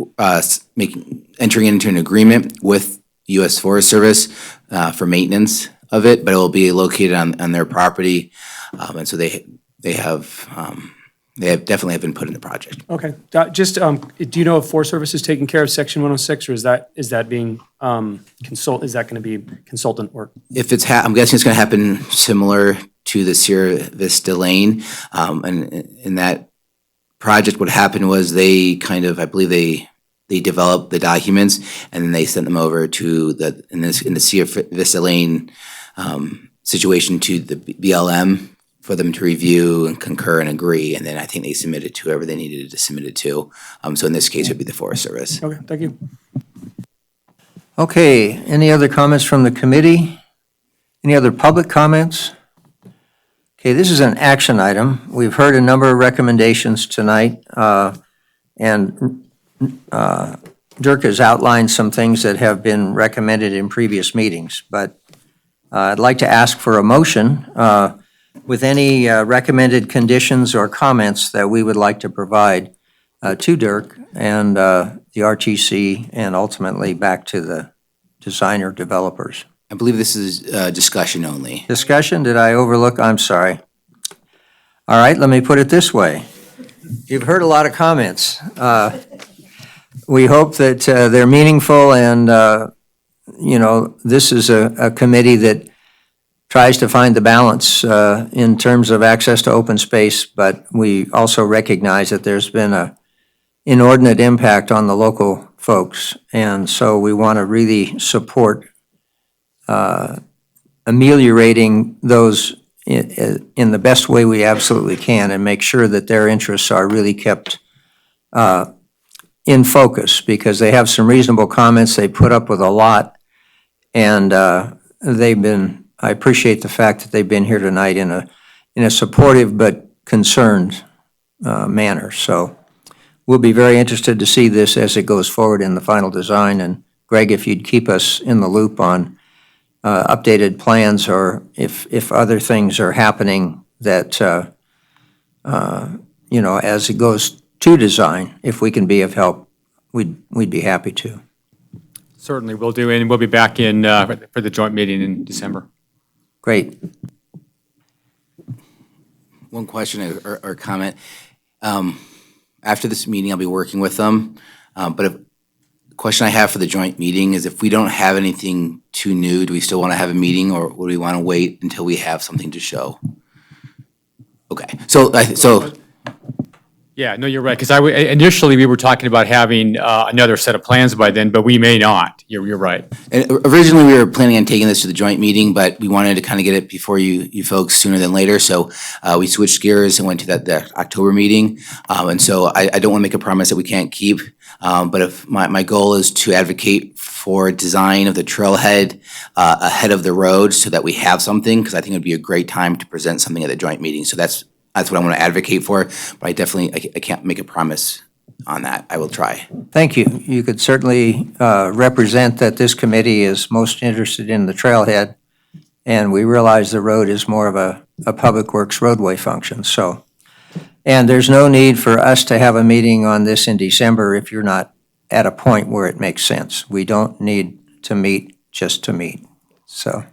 entering into an agreement with U.S. Forest Service for maintenance of it, but it will be located on their property. And so they definitely have been put in the project. Okay, just, do you know if Forest Service is taking care of Section 106, or is that being, is that gonna be consultant work? If it's, I'm guessing it's gonna happen similar to the Sierra Vista Lane. And in that project, what happened was they kind of, I believe they developed the documents and then they sent them over to in the Sierra Vista Lane situation to the BLM for them to review and concur and agree. And then I think they submitted to whoever they needed to submit it to. So in this case, it would be the Forest Service. Okay, thank you. Okay, any other comments from the committee? Any other public comments? Okay, this is an action item. We've heard a number of recommendations tonight, and Dirk has outlined some things that have been recommended in previous meetings, but I'd like to ask for a motion with any recommended conditions or comments that we would like to provide to Dirk and the RTC and ultimately back to the designer developers. I believe this is discussion only. Discussion, did I overlook? I'm sorry. All right, let me put it this way. You've heard a lot of comments. We hope that they're meaningful and, this is a committee that tries to find the balance in terms of access to open space, but we also recognize that there's been a inordinate impact on the local folks. And so we want to really support ameliorating those in the best way we absolutely can and make sure that their interests are really kept in focus, because they have some reasonable comments. They put up with a lot, and I appreciate the fact that they've been here tonight in a supportive but concerned manner. So we'll be very interested to see this as it goes forward in the final design. And Greg, if you'd keep us in the loop on updated plans, or if other things are happening that, as it goes to design, if we can be of help, we'd be happy to. Certainly will do, and we'll be back in for the joint meeting in December. Great. One question or comment. After this meeting, I'll be working with them. But the question I have for the joint meeting is, if we don't have anything too new, do we still want to have a meeting, or would we want to wait until we have something to show? Okay, so Yeah, no, you're right, because initially we were talking about having another set of plans by then, but we may not. You're right. and originally we were planning on taking this to the joint meeting, but we wanted to kind of get it before you folks sooner than later. So we switched gears and went to the October meeting. And so I don't want to make a promise that we can't keep. But if my goal is to advocate for design of the trailhead ahead of the road, so that we have something, because I think it would be a great time to present something at the joint meeting. So that's what I want to advocate for, but I can't make a promise on that. I will try. Thank you. You could certainly represent that this committee is most interested in the trailhead, and we realize the road is more of a public works roadway function. So, and there's no need for us to have a meeting on this in December if you're not at a point where it makes sense. We don't need to meet just to meet. So,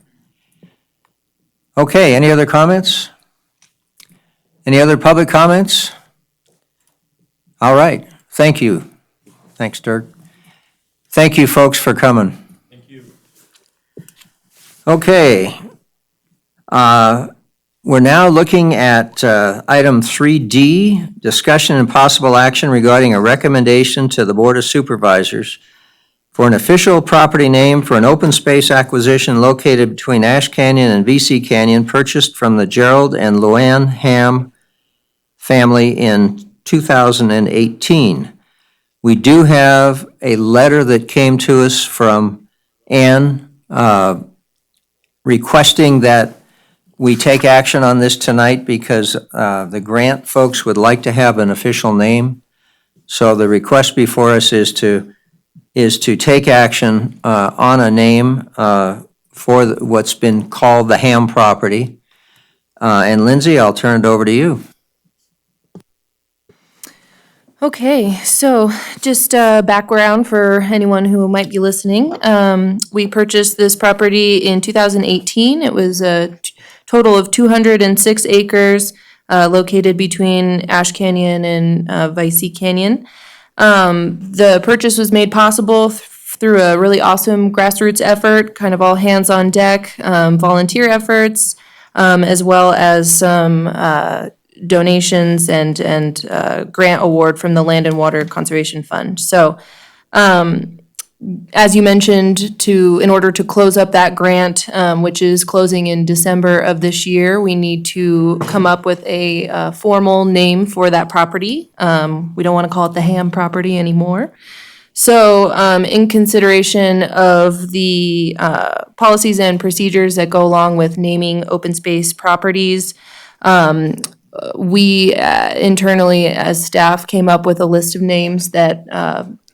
okay, any other comments? Any other public comments? All right, thank you. Thanks, Dirk. Thank you, folks, for coming. Thank you. Okay. We're now looking at item 3D, discussion and possible action regarding a recommendation to the Board of Supervisors for an official property name for an open space acquisition located between Ash Canyon and VC Canyon, purchased from the Gerald and Luann Ham family in 2018. We do have a letter that came to us from Ann requesting that we take action on this tonight because the grant folks would like to have an official name. So the request before us is to take action on a name for what's been called the Ham property. And Lindsay, I'll turn it over to you. Okay, so just background for anyone who might be listening. We purchased this property in 2018. It was a total of 206 acres located between Ash Canyon and Vicey Canyon. The purchase was made possible through a really awesome grassroots effort, kind of all hands on deck, volunteer efforts, as well as some donations and grant award from the Land and Water Conservation Fund. So, as you mentioned, in order to close up that grant, which is closing in December of this year, we need to come up with a formal name for that property. We don't want to call it the Ham property anymore. So, in consideration of the policies and procedures that go along with naming open space properties, we internally as staff came up with a list of names that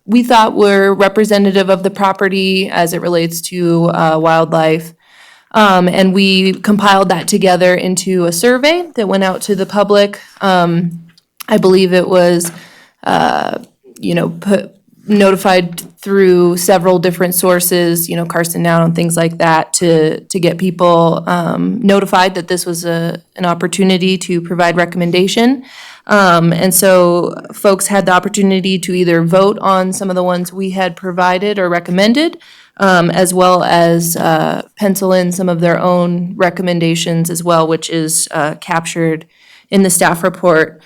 we thought were representative of the property as it relates to wildlife. And we compiled that together into a survey that went out to the public. I believe it was, notified through several different sources, Carson Now and things like that, to get people notified that this was an opportunity to provide recommendation. And so folks had the opportunity to either vote on some of the ones we had provided or recommended, as well as pencil in some of their own recommendations as well, which is captured in the staff report.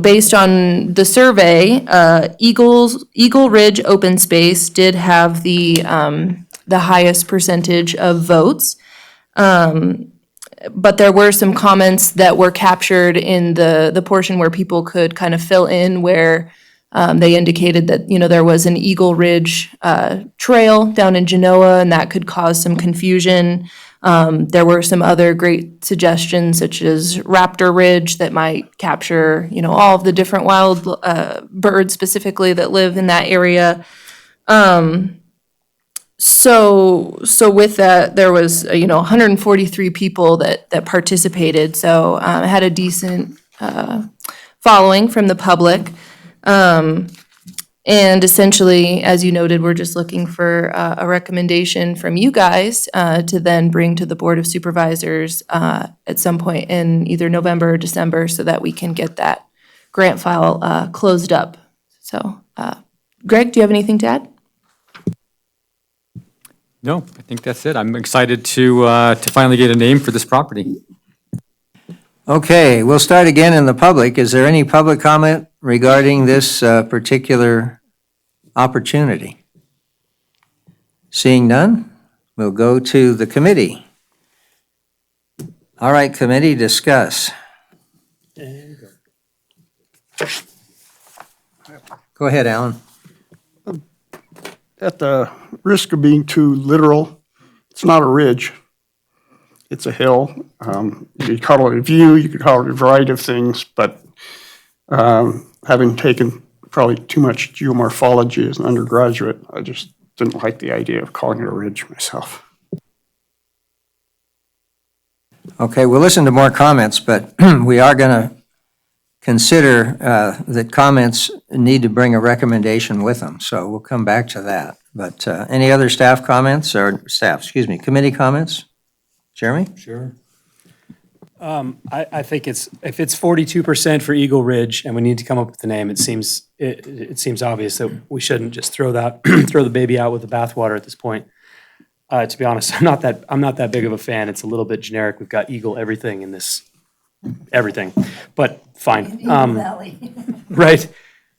Based on the survey, Eagle Ridge Open Space did have the highest percentage of votes. But there were some comments that were captured in the portion where people could kind of fill in where they indicated that, there was an Eagle Ridge trail down in Genoa, and that could cause some confusion. There were some other great suggestions, such as Raptor Ridge, that might capture, all of the different wild birds specifically that live in that area. So with that, there was, 143 people that participated, so it had a decent following from the public. And essentially, as you noted, we're just looking for a recommendation from you guys to then bring to the Board of Supervisors at some point in either November or December so that we can get that grant file closed up. So, Greg, do you have anything to add? No, I think that's it. I'm excited to finally get a name for this property. Okay, we'll start again in the public. Is there any public comment regarding this particular opportunity? Seeing none, we'll go to the committee. All right, committee, discuss. Go ahead, Alan. At the risk of being too literal, it's not a ridge. It's a hill. You could call it a view, you could call it a variety of things, but having taken probably too much geomorphology as an undergraduate, I just didn't like the idea of calling it a ridge myself. Okay, we'll listen to more comments, but we are going to consider that comments need to bring a recommendation with them, so we'll come back to that. But any other staff comments or committee comments? Jeremy? Sure. I think if it's 42% for Eagle Ridge and we need to come up with a name, it seems obvious that we shouldn't just throw the baby out with the bathwater at this point. To be honest, I'm not that big of a fan. It's a little bit generic. We've got Eagle everything in this, everything, but fine. Right.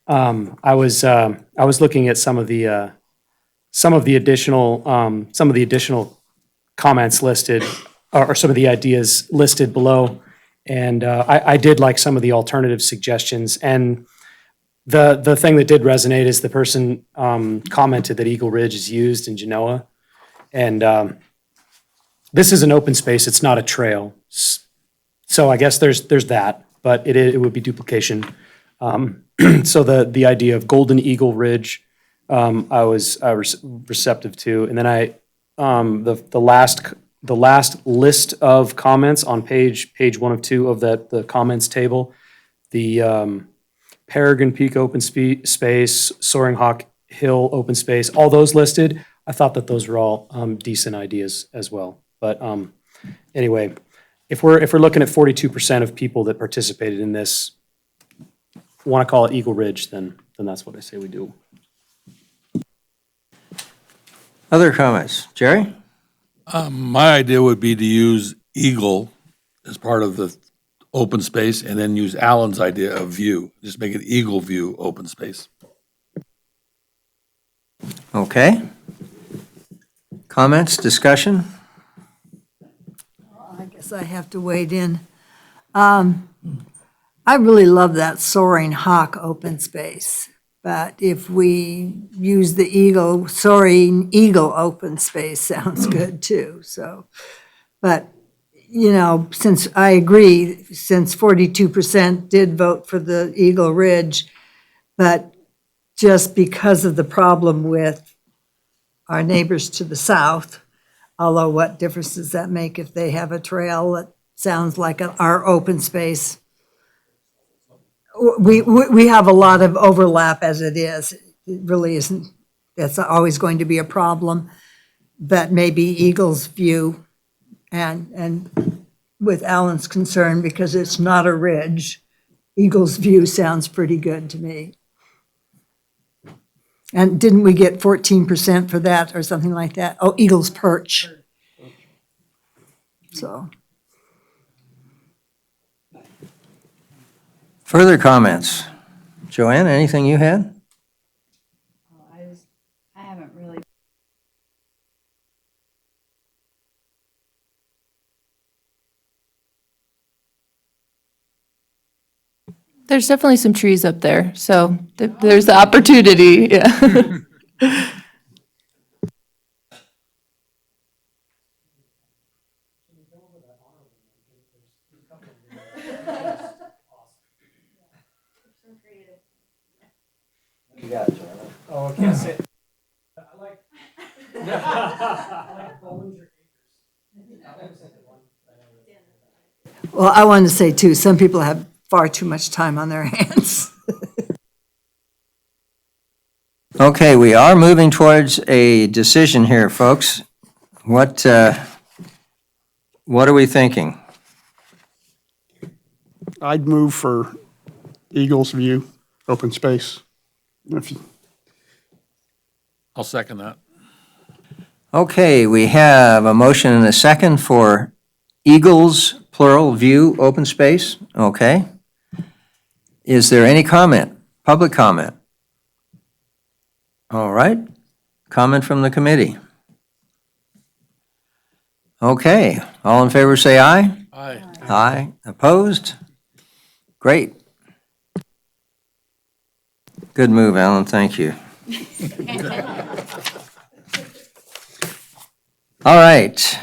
I was looking at some of the additional comments listed, or some of the ideas listed below. And I did like some of the alternative suggestions. And the thing that did resonate is the person commented that Eagle Ridge is used in Genoa. And this is an open space, it's not a trail. So I guess there's that, but it would be duplication. So the idea of Golden Eagle Ridge, I was receptive to. And then the last list of comments on page 1 of 2 of the comments table, the Peregrine Peak open space, Soaring Hawk Hill open space, all those listed. I thought that those were all decent ideas as well. But anyway, if we're looking at 42% of people that participated in this want to call it Eagle Ridge, then that's what I say we do. Other comments? Jerry? My idea would be to use Eagle as part of the open space and then use Alan's idea of view. Just make it Eagle View open space. Okay. Comments, discussion? I guess I have to wade in. I really love that Soaring Hawk open space, but if we use the Soaring Eagle open space sounds good too, so. But, you know, since I agree, since 42% did vote for the Eagle Ridge, but just because of the problem with our neighbors to the south, although what difference does that make if they have a trail that sounds like our open space? We have a lot of overlap as it is. It really isn't, that's always going to be a problem. But maybe Eagle's View and with Alan's concern, because it's not a ridge, Eagle's View sounds pretty good to me. And didn't we get 14% for that or something like that? Oh, Eagle's Perch. So. Further comments? Joanne, anything you had? I haven't really. There's definitely some trees up there, so there's the opportunity, yeah. Oh, I can't say. Well, I wanted to say too, some people have far too much time on their hands. Okay, we are moving towards a decision here, folks. What are we thinking? I'd move for Eagles View, open space. If you- I'll second that. Okay, we have a motion and a second for Eagles, plural, view, open space. Okay. Is there any comment, public comment? All right, comment from the committee. Okay, all in favor say aye. Aye. Aye, opposed? Great. Good move, Alan, thank you. All right,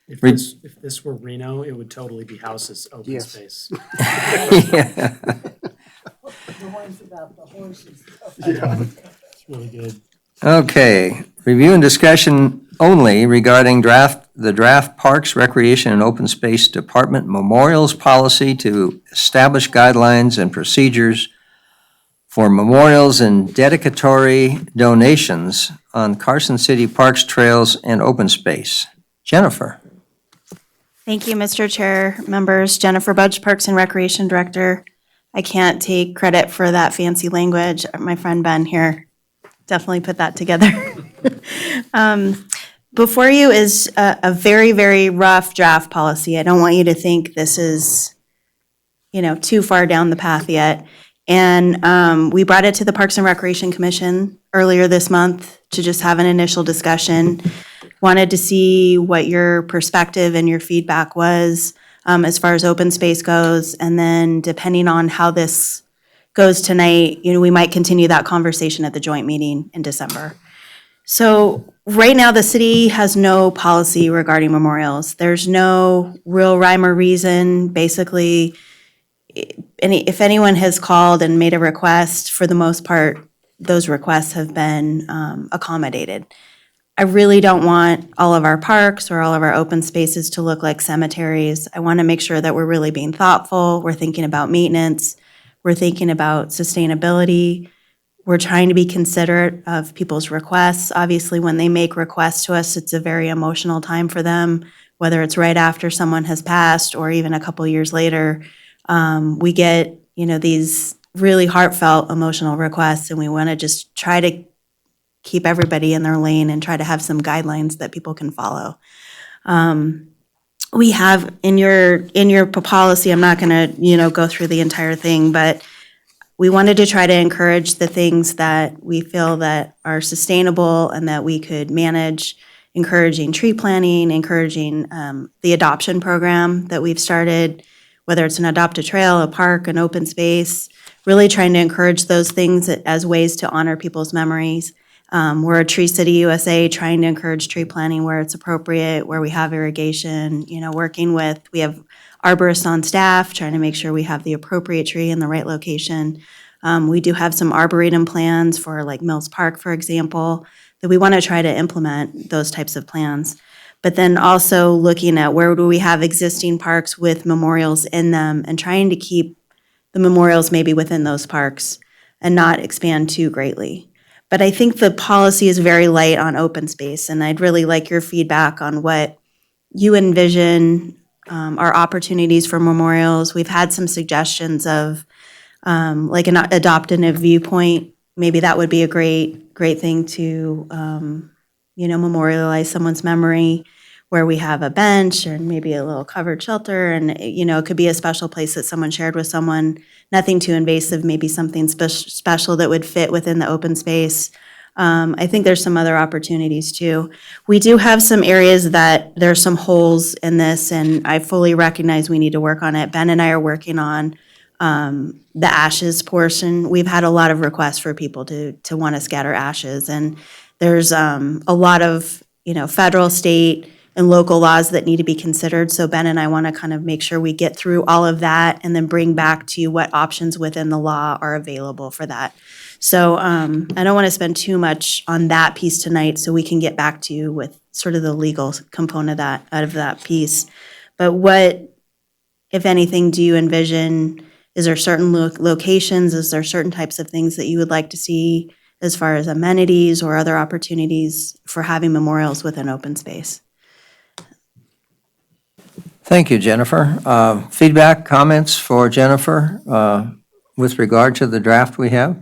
If this were Reno, it would totally be houses, open Yes. space. yeah. The ones about the horses. It's really good. Okay, review and discussion only regarding the draft Parks, Recreation, and Open Space Department Memorials Policy to establish guidelines and procedures for memorials and dedicatory donations on Carson City parks, trails, and open space. Jennifer. Thank you, Mr. Chair, members. Jennifer Budge, Parks and Recreation Director. I can't take credit for that fancy language. My friend Ben here definitely put that together. Before you is a very, very rough draft policy. I don't want you to think this is, too far down the path yet. And we brought it to the Parks and Recreation Commission earlier this month to just have an initial discussion. Wanted to see what your perspective and your feedback was as far as open space goes. And then depending on how this goes tonight, we might continue that conversation at the joint meeting in December. So right now, the city has no policy regarding memorials. There's no real rhyme or reason. Basically, if anyone has called and made a request, for the most part, those requests have been accommodated. I really don't want all of our parks or all of our open spaces to look like cemeteries. I want to make sure that we're really being thoughtful, we're thinking about maintenance, We're thinking about sustainability. We're trying to be considerate of people's requests. Obviously, when they make requests to us, it's a very emotional time for them, whether it's right after someone has passed or even a couple years later. We get, these really heartfelt emotional requests, and we want to just try to keep everybody in their lane and try to have some guidelines that people can follow. We have in your policy, I'm not going to, go through the entire thing, but we wanted to try to encourage the things that we feel that are sustainable and that we could manage, encouraging tree planting, encouraging the adoption program that we've started, whether it's an adopt a trail, a park, an open space, really trying to encourage those things as ways to honor people's memories. We're a Tree City USA, trying to encourage tree planting where it's appropriate, where we have irrigation, we have arborists on staff, trying to make sure we have the appropriate tree in the right location. We do have some arboretum plans for like Mills Park, for example, that we want to try to implement those types of plans. But then also looking at where do we have existing parks with memorials in them and trying to keep the memorials maybe within those parks and not expand too greatly. But I think the policy is very light on open space, and I'd really like your feedback on what you envision are opportunities for memorials. We've had some suggestions of like an adopting a viewpoint. Maybe that would be a great thing to memorialize someone's memory, where we have a bench or maybe a little covered shelter, and it could be a special place that someone shared with someone. Nothing too invasive, maybe something special that would fit within the open space. I think there's some other opportunities too. We do have some areas that there's some holes in this, and I fully recognize we need to work on it. Ben and I are working on the ashes portion. We've had a lot of requests for people to want to scatter ashes, and there's a lot of federal, state, and local laws that need to be considered. So Ben and I want to kind of make sure we get through all of that and then bring back to you what options within the law are available for that. So I don't want to spend too much on that piece tonight, so we can get back to you with sort of the legal component out of that piece. But what, if anything, do you envision? Is there certain locations? Is there certain types of things that you would like to see as far as amenities or other opportunities for having memorials within open space? Thank you, Jennifer. Feedback, comments for Jennifer with regard to the draft we have?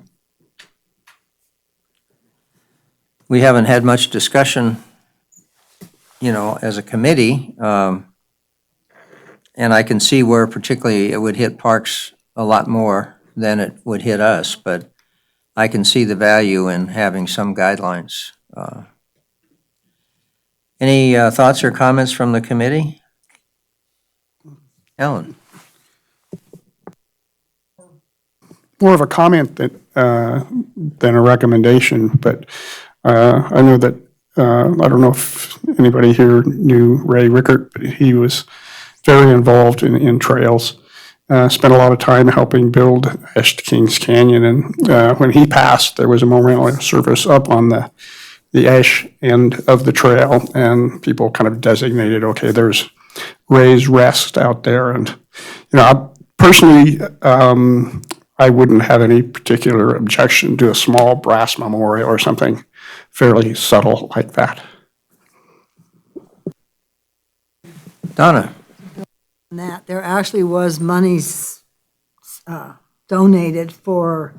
We haven't had much discussion, as a committee, and I can see where particularly it would hit parks a lot more than it would hit us, but I can see the value in having some guidelines. Any thoughts or comments from the committee? Ellen? More of a comment than a recommendation, but I know that, I don't know if anybody here knew Ray Rickert, but he was very involved in trails. Spent a lot of time helping build Ash to Kings Canyon, and when he passed, there was a memorial service up on the Ash end of the trail, and people kind of designated, okay, there's Ray's Rest out there, and personally, I wouldn't have any particular objection to a small brass memorial or something fairly subtle like that. Donna? That there actually was monies donated for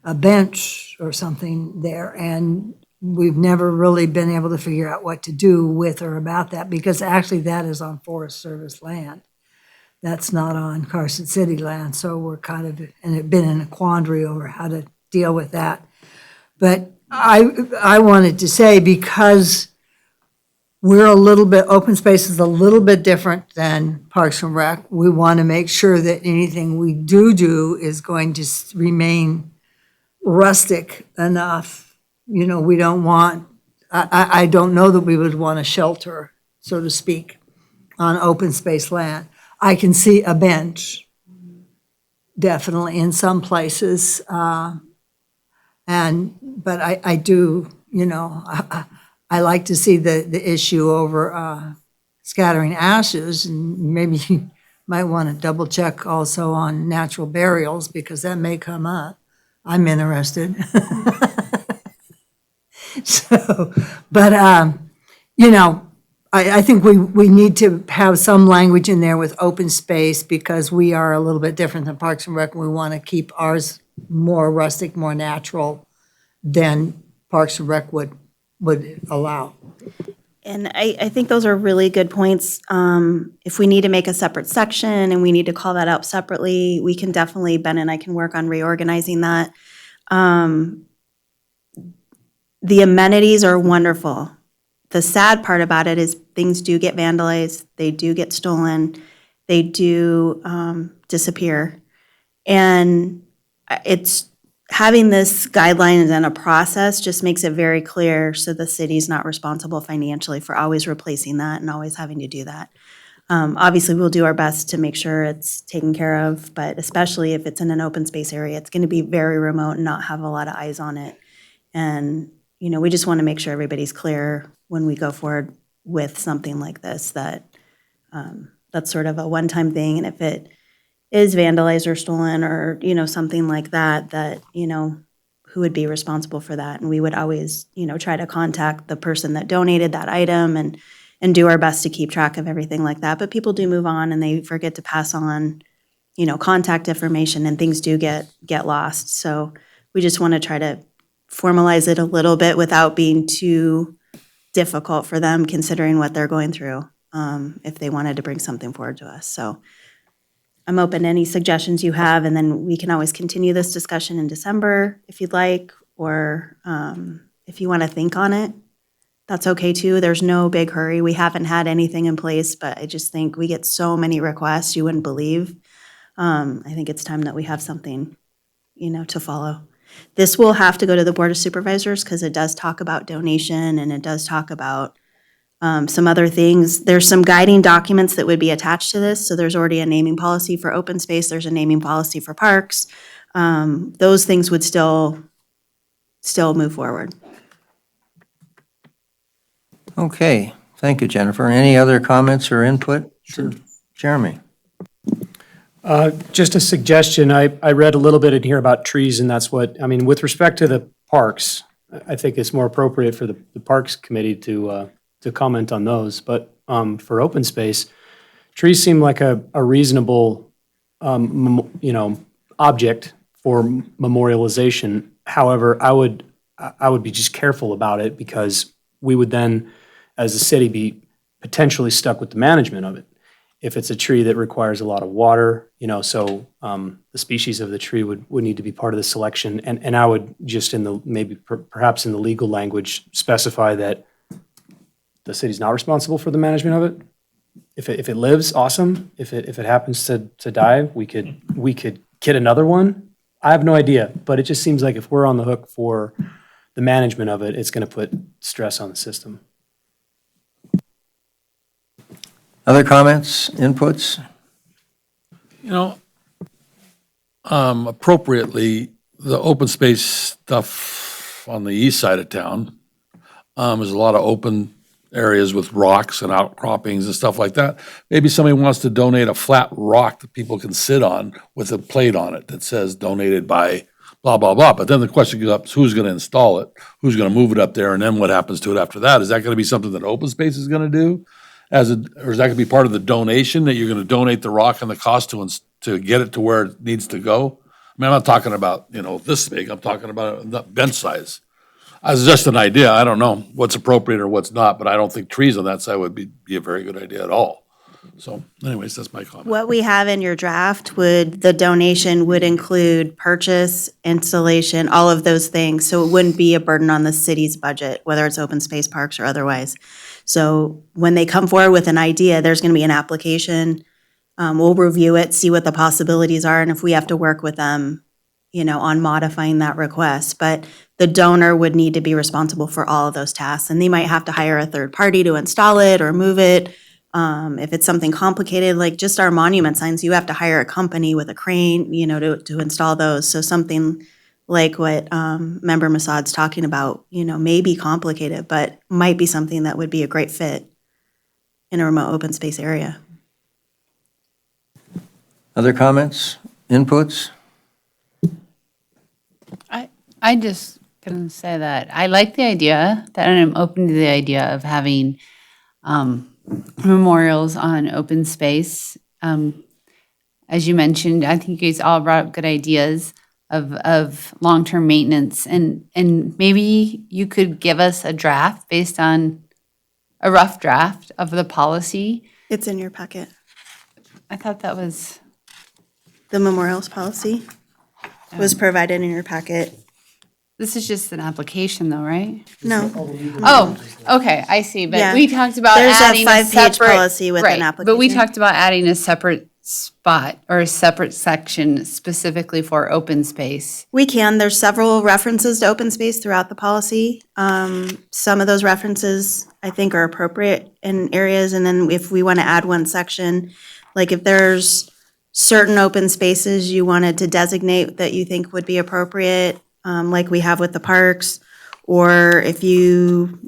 a bench or something there, and we've never really been able to figure out what to do with or about that, because actually that is on Forest Service land. That's not on Carson City land, so we're kind of been in a quandary over how to deal with that. But I wanted to say, because we're a little bit, open space is a little bit different than Parks and Rec. We want to make sure that anything we do is going to remain rustic enough. We don't want, I don't know that we would want a shelter, so to speak, on open space land. I can see a bench, definitely in some places. But I do, I like to see the issue over scattering ashes, and maybe might want to double check also on natural burials because that may come up. I'm interested. So, but, you know, I think we need to have some language in there with open space because we are a little bit different than Parks and Rec. And we want to keep ours more rustic, more natural than Parks and Rec would allow. And I think those are really good points. If we need to make a separate section and we need to call that out separately, we can definitely, Ben and I can work on reorganizing that. The amenities are wonderful. The sad part about it is things do get vandalized, they do get stolen, they do disappear. And it's having this guidelines and a process just makes it very clear so the city's not responsible financially for always replacing that and always having to do that. Obviously, we'll do our best to make sure it's taken care of, but especially if it's in an open space area, it's going to be very remote and not have a lot of eyes on it. And, you know, we just want to make sure everybody's clear when we go forward with something like this, that that's sort of a one-time thing. And if it is vandalized or stolen or, you know, something like that, that, you know, who would be responsible for that? And we would always, you know, try to contact the person that donated that item and do our best to keep track of everything like that. But people do move on and they forget to pass on, you know, contact information, and things do get lost. So we just want to try to formalize it a little bit without being too difficult for them, considering what they're going through, if they wanted to bring something forward to us. So I'm open to any suggestions you have, and then we can always continue this discussion in December if you'd like, or if you want to think on it, that's okay too. There's no big hurry. We haven't had anything in place, but I just think we get so many requests you wouldn't believe. I think it's time that we have something, you know, to follow. This will have to go to the Board of Supervisors because it does talk about donation and it does talk about some other things. There's some guiding documents that would be attached to this. So there's already a naming policy for open space. There's a naming policy for parks. Those things would still move forward. Okay, thank you, Jennifer. Any other comments or input? Sure. Jeremy? Just a suggestion, I read a little bit in here about trees, and that's what, I mean, with respect to the parks, I think it's more appropriate for the Parks Committee to comment on those, but for open space, trees seem like a reasonable, you know, object for memorialization. However, I would be just careful about it because we would then, as a city, be potentially stuck with the management of it. If it's a tree that requires a lot of water, you know, so the species of the tree would need to be part of the selection. And I would just perhaps in the legal language specify that the city's not responsible for the management of it. If it lives, awesome. If it happens to die, we could get another one. I have no idea, but it just seems like if we're on the hook for the management of it, it's going to put stress on the system. Other comments, inputs? You know, appropriately, the open space stuff on the east side of town, there's a lot of open areas with rocks and outcroppings and stuff like that. Maybe somebody wants to donate a flat rock that people can sit on with a plate on it that says donated by blah, blah, blah. But then the question comes up, who's going to install it? Who's going to move it up there? And then what happens to it after that? Is that going to be something that open space is going to do? Or is that going to be part of the donation, that you're going to donate the rock and the cost to get it to where it needs to go? I mean, I'm not talking about, you know, this big. I'm talking about the bench size. It's just an idea. I don't know what's appropriate or what's not, but I don't think trees on that side would be a very good idea at all. So anyways, that's my comment. What we have in your draft the donation would include purchase, installation, all of those things. So it wouldn't be a burden on the city's budget, whether it's open space, parks, or otherwise. So when they come forward with an idea, there's going to be an application. We'll review it, see what the possibilities are, and if we have to work with them, you know, on modifying that request. But the donor would need to be responsible for all of those tasks, and they might have to hire a third party to install it or move it. If it's something complicated, like just our monument signs, you have to hire a company with a crane, you know, to install those. So something like what Member Massad's talking about, you know, may be complicated, but might be something that would be a great fit in a remote open space area. Other comments, inputs? I just gonna say that I like the idea, that I'm open to the idea of having memorials on open space. As you mentioned, I think you guys all brought up good ideas of long-term maintenance, and maybe you could give us a draft based on a rough draft of the policy. It's in your packet. I thought that was, The memorials policy was provided in your packet. this is just an application though, right? No, Oh, okay, I see, but Yeah. we talked about There's a adding a 5-page separate. policy with an right, But we application. talked about adding a separate spot or a separate section specifically for open space. we can. There's several references to open space throughout the policy. Some of those references I think are appropriate in areas, and then if we want to add one section, like if there's certain open spaces you wanted to designate that you think would be appropriate, like we have with the parks, or if you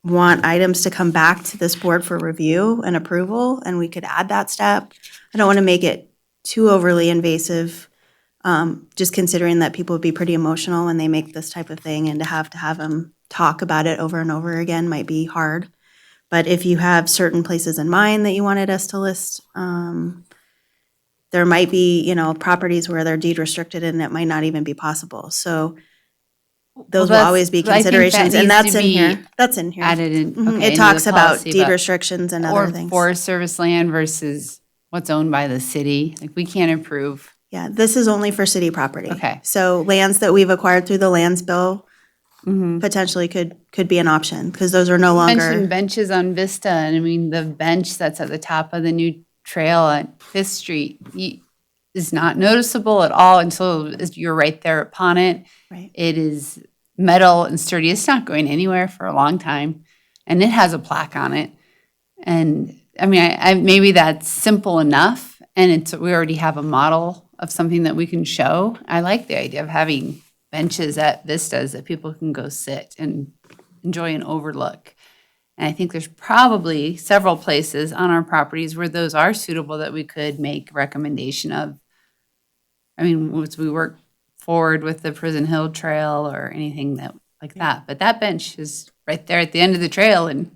want items to come back to this board for review and approval, and we could add that step. I don't want to make it too overly invasive, just considering that people would be pretty emotional when they make this type of thing, and to have them talk about it over and over again might be hard. But if you have certain places in mind that you wanted us to list, there might be, properties where they're deed restricted and it might not even be possible. So those will that's- always be I think that considerations, and needs that's to in be here. That's in here. Added in. Mhm. okay, It into talks the about policy, deed but- restrictions and Or other things. Forest Service land versus what's owned by the city. Like, we can't approve. Yeah, this is only for city property. Okay. So lands that we've acquired through the lands bill potentially could be an option, because those are no Mentioned longer, benches on Vista, and I mean, the bench that's at the top of the new trail at Fifth Street is not noticeable at all until you're right there upon it. Right. It is metal and sturdy. It's not going anywhere for a long time, and it has a plaque on it. And I mean, I maybe that's simple enough, and we already have a model of something that we can show. I like the idea of having benches at Vistas that people can go sit and enjoy an overlook. And I think there's probably several places on our properties where those are suitable that we could make recommendation of. I mean, as we work forward with the Prison Hill Trail or anything like that. But that bench is right there at the end of the trail, and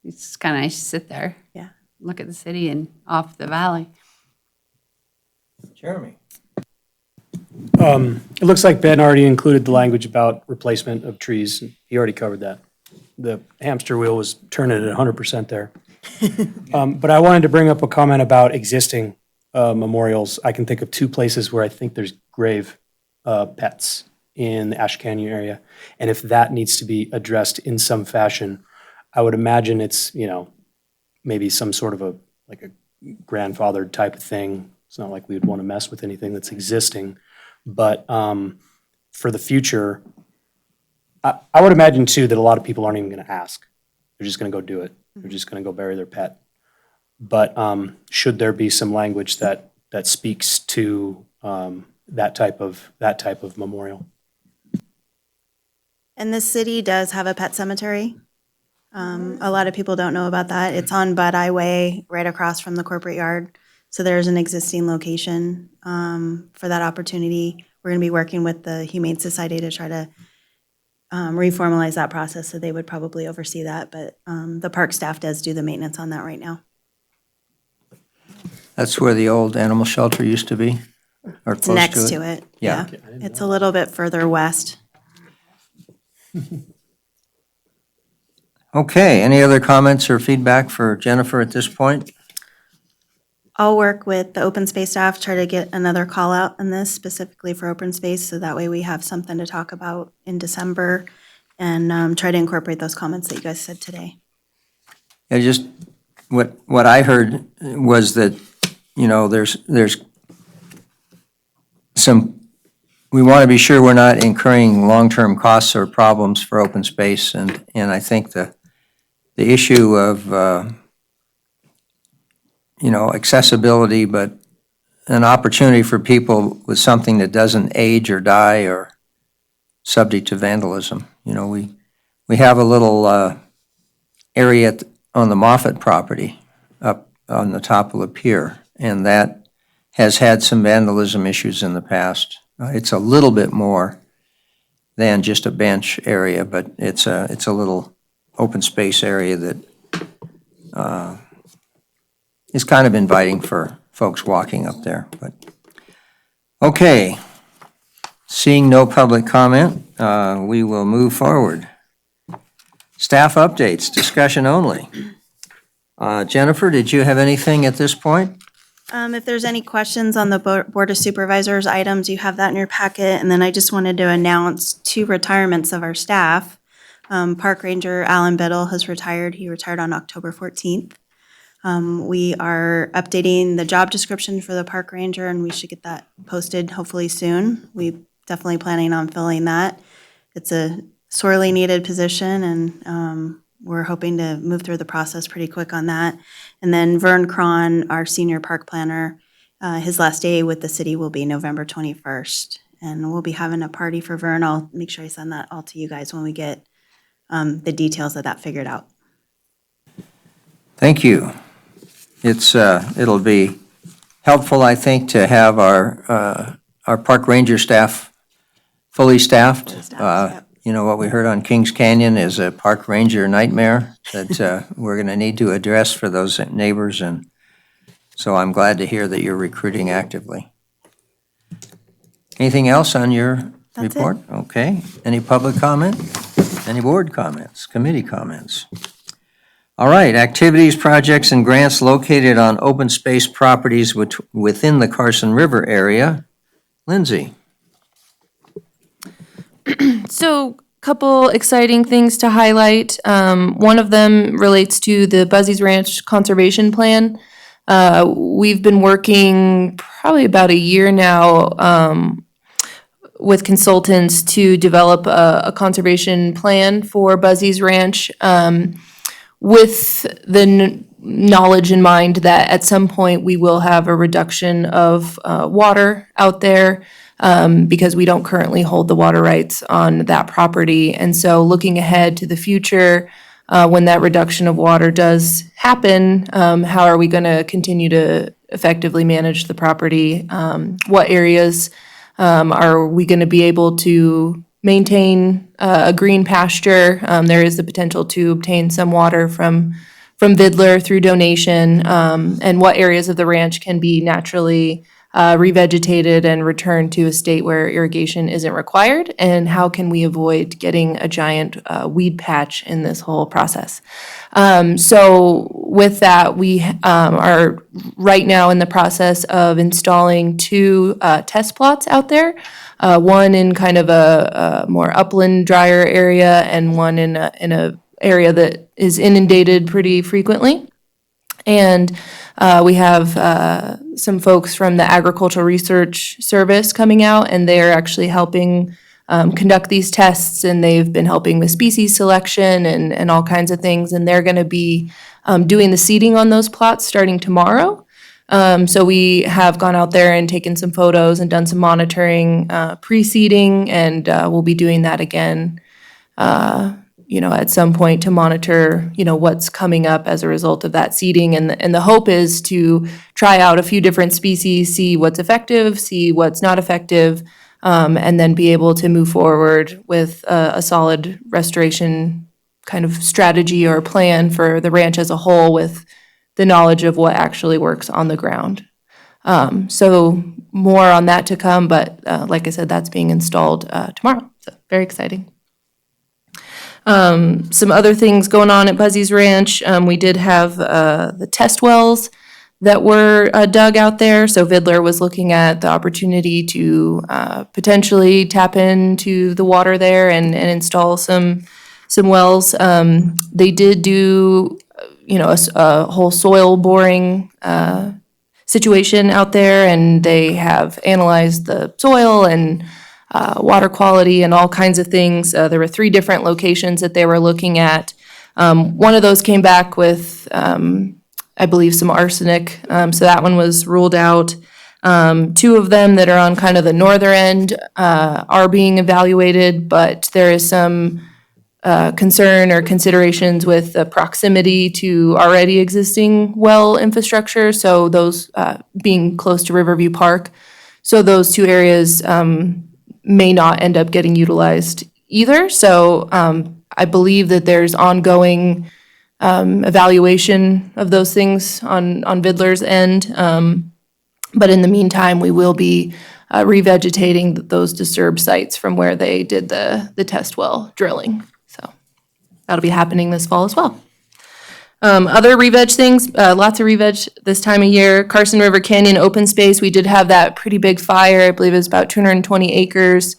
it's kind of nice to sit there. Yeah. Look at the city and off the valley. Jeremy? It looks like Ben already included the language about replacement of trees. He already covered that. The hamster wheel was turning at 100% there. But I wanted to bring up a comment about existing memorials. I can think of two places where I think there's grave pets in the Ash Canyon area. And if that needs to be addressed in some fashion, I would imagine it's, maybe some sort of a grandfathered type of thing. It's not like we would want to mess with anything that's existing. But for the future, I would imagine too that a lot of people aren't even going to ask. They're just going to go do it. They're just going to go bury their pet. But should there be some language that speaks to that type of memorial? and the city does have a pet cemetery. A lot of people don't know about that. It's on Bud Eye Way, right across from the corporate yard. So there's an existing location for that opportunity. We're going to be working with the Humane Society to try to reformalize that process, so they would probably oversee that. But the park staff does do the maintenance on that right now. That's where the old animal shelter used to be, or It's close next to to it? it. Yeah. Yeah. It's a little bit further west. Okay, any other comments or feedback for Jennifer at this point? I'll work with the open space staff, try to get another call out on this specifically for open space, so that way we have something to talk about in December, and try to incorporate those comments that you guys said today. Yeah, just what I heard was that, there's some, we want to be sure we're not incurring long-term costs or problems for open space, and I think the issue of, accessibility, but an opportunity for people with something that doesn't age or die or subject to vandalism. We have a little area on the Moffett property up on the top of the pier, and that has had some vandalism issues in the past. It's a little bit more than just a bench area, but it's a little open space area that is kind of inviting for folks walking up there. But okay, seeing no public comment, we will move forward. Staff updates, discussion only. Jennifer, did you have anything at this point? If there's any questions on the Board of Supervisors items, you have that in your packet. And then I just wanted to announce 2 retirements of our staff. Park Ranger Alan Biddle has retired. He retired on October 14th. We are updating the job description for the Park Ranger, and we should get that posted hopefully soon. We definitely planning on filling that. It's a sorely needed position, and we're hoping to move through the process pretty quick on that. And then Vern Cron, our senior park planner, his last day with the city will be November 21st. And we'll be having a party for Vern. I'll make sure I send that all to you guys when we get the details of that figured out. Thank you. It'll be helpful, I think, to have our park ranger staff fully staffed. Yep. You know, what we heard on Kings Canyon is a park ranger nightmare that we're going to need to address for those neighbors, and so I'm glad to hear that you're recruiting actively. Anything else on your That's it. report? Okay. Any public comment? Any board comments, committee comments? All right, activities, projects, and grants located on open space properties within the Carson River area. Lindsay? So, couple exciting things to highlight. One of them relates to the Buzzy's Ranch Conservation Plan. We've been working probably about a year now with consultants to develop a conservation plan for Buzzy's Ranch, with the knowledge in mind that at some point we will have a reduction of water out there, because we don't currently hold the water rights on that property. And so looking ahead to the future, when that reduction of water does happen, how are we going to continue to effectively manage the property? What areas are we going to be able to maintain a green pasture? There is the potential to obtain some water from Vidler through donation, and what areas of the ranch can be naturally revegetated and returned to a state where irrigation isn't required, and how can we avoid getting a giant weed patch in this whole process. So with that, we are right now in the process of installing 2 test plots out there, one in kind of a more upland, drier area, and one in a area that is inundated pretty frequently. And we have some folks from the Agricultural Research Service coming out, and they're actually helping conduct these tests, and they've been helping with species selection and all kinds of things. And they're going to be doing the seeding on those plots starting tomorrow. So we have gone out there and taken some photos and done some monitoring pre-seeding, and we'll be doing that again at some point to monitor, what's coming up as a result of that seeding. And the hope is to try out a few different species, see what's effective, see what's not effective, and then be able to move forward with a solid restoration kind of strategy or plan for the ranch as a whole, with the knowledge of what actually works on the ground. So more on that to come, but like I said, that's being installed tomorrow. So very exciting. Some other things going on at Buzzy's Ranch. We did have the test wells that were dug out there. So Vidler was looking at the opportunity to potentially tap into the water there and install some wells. They did do a whole soil boring situation out there, and they have analyzed the soil and water quality and all kinds of things. There were 3 different locations that they were looking at. One of those came back with, I believe, some arsenic, so that one was ruled out. 2 of them that are on kind of the northern end are being evaluated, but there is some concern or considerations with the proximity to already existing well infrastructure, so those being close to Riverview Park. So those two areas may not end up getting utilized either. So I believe that there's ongoing evaluation of those things on Vidler's end. But in the meantime, we will be revegetating those disturbed sites from where they did the test well drilling. So that'll be happening this fall as well. Other re-veg things, lots of re-veg this time of year. Carson River Canyon open space, we did have that pretty big fire. I believe it was about 220 acres.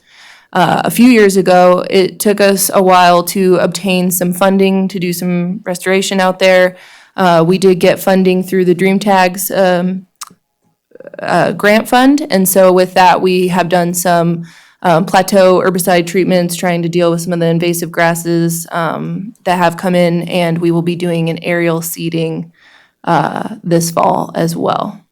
A few years ago, it took us a while to obtain some funding to do some restoration out there. We did get funding through the Dream Tags grant fund, and so with that, we have done some plateau herbicide treatments, trying to deal with some of the invasive grasses that have come in, and we will be doing an aerial seeding this fall as well.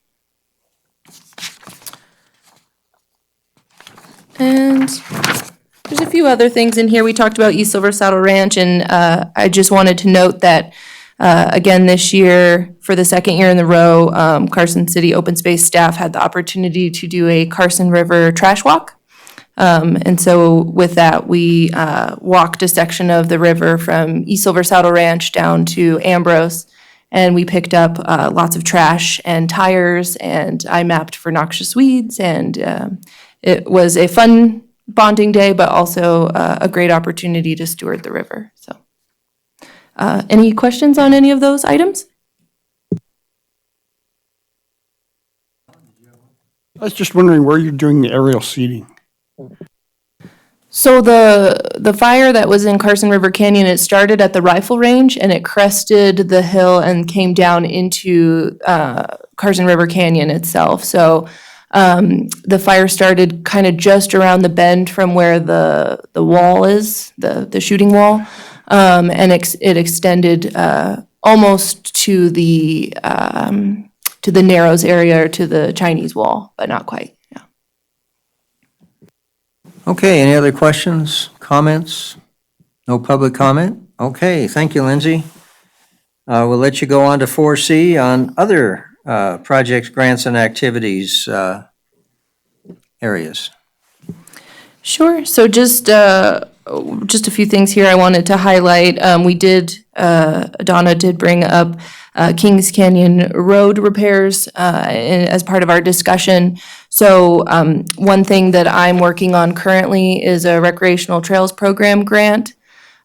And there's a few other things in here. We talked about East Silver Saddle Ranch, and I just wanted to note that, again, this year, for the second year in a row, Carson City Open Space staff had the opportunity to do a Carson River trash walk. And so with that, we walked a section of the river from East Silver Saddle Ranch down to Ambrose, and we picked up lots of trash and tires, and I mapped for noxious weeds, and it was a fun bonding day, but also a great opportunity to steward the river. So, any questions on any of those items? I was just wondering where you're doing the aerial seeding. So the fire that was in Carson River Canyon, it started at the rifle range and it crested the hill and came down into Carson River Canyon itself. So the fire started kind of just around the bend from where the wall is, the shooting wall, and it extended almost to the Narrows area or to the Chinese wall, but not quite. Yeah. Okay, any other questions, comments? No public comment? Okay, thank you, Lindsay. We'll let you go on to 4C on other projects, grants, and activities areas. Sure. So just a few things here I wanted to highlight. Donna did bring up Kings Canyon Road repairs as part of our discussion. So one thing that I'm working on currently is a recreational trails program grant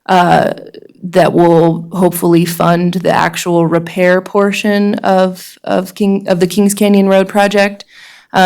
that will hopefully fund the actual repair portion of the Kings Canyon Road project.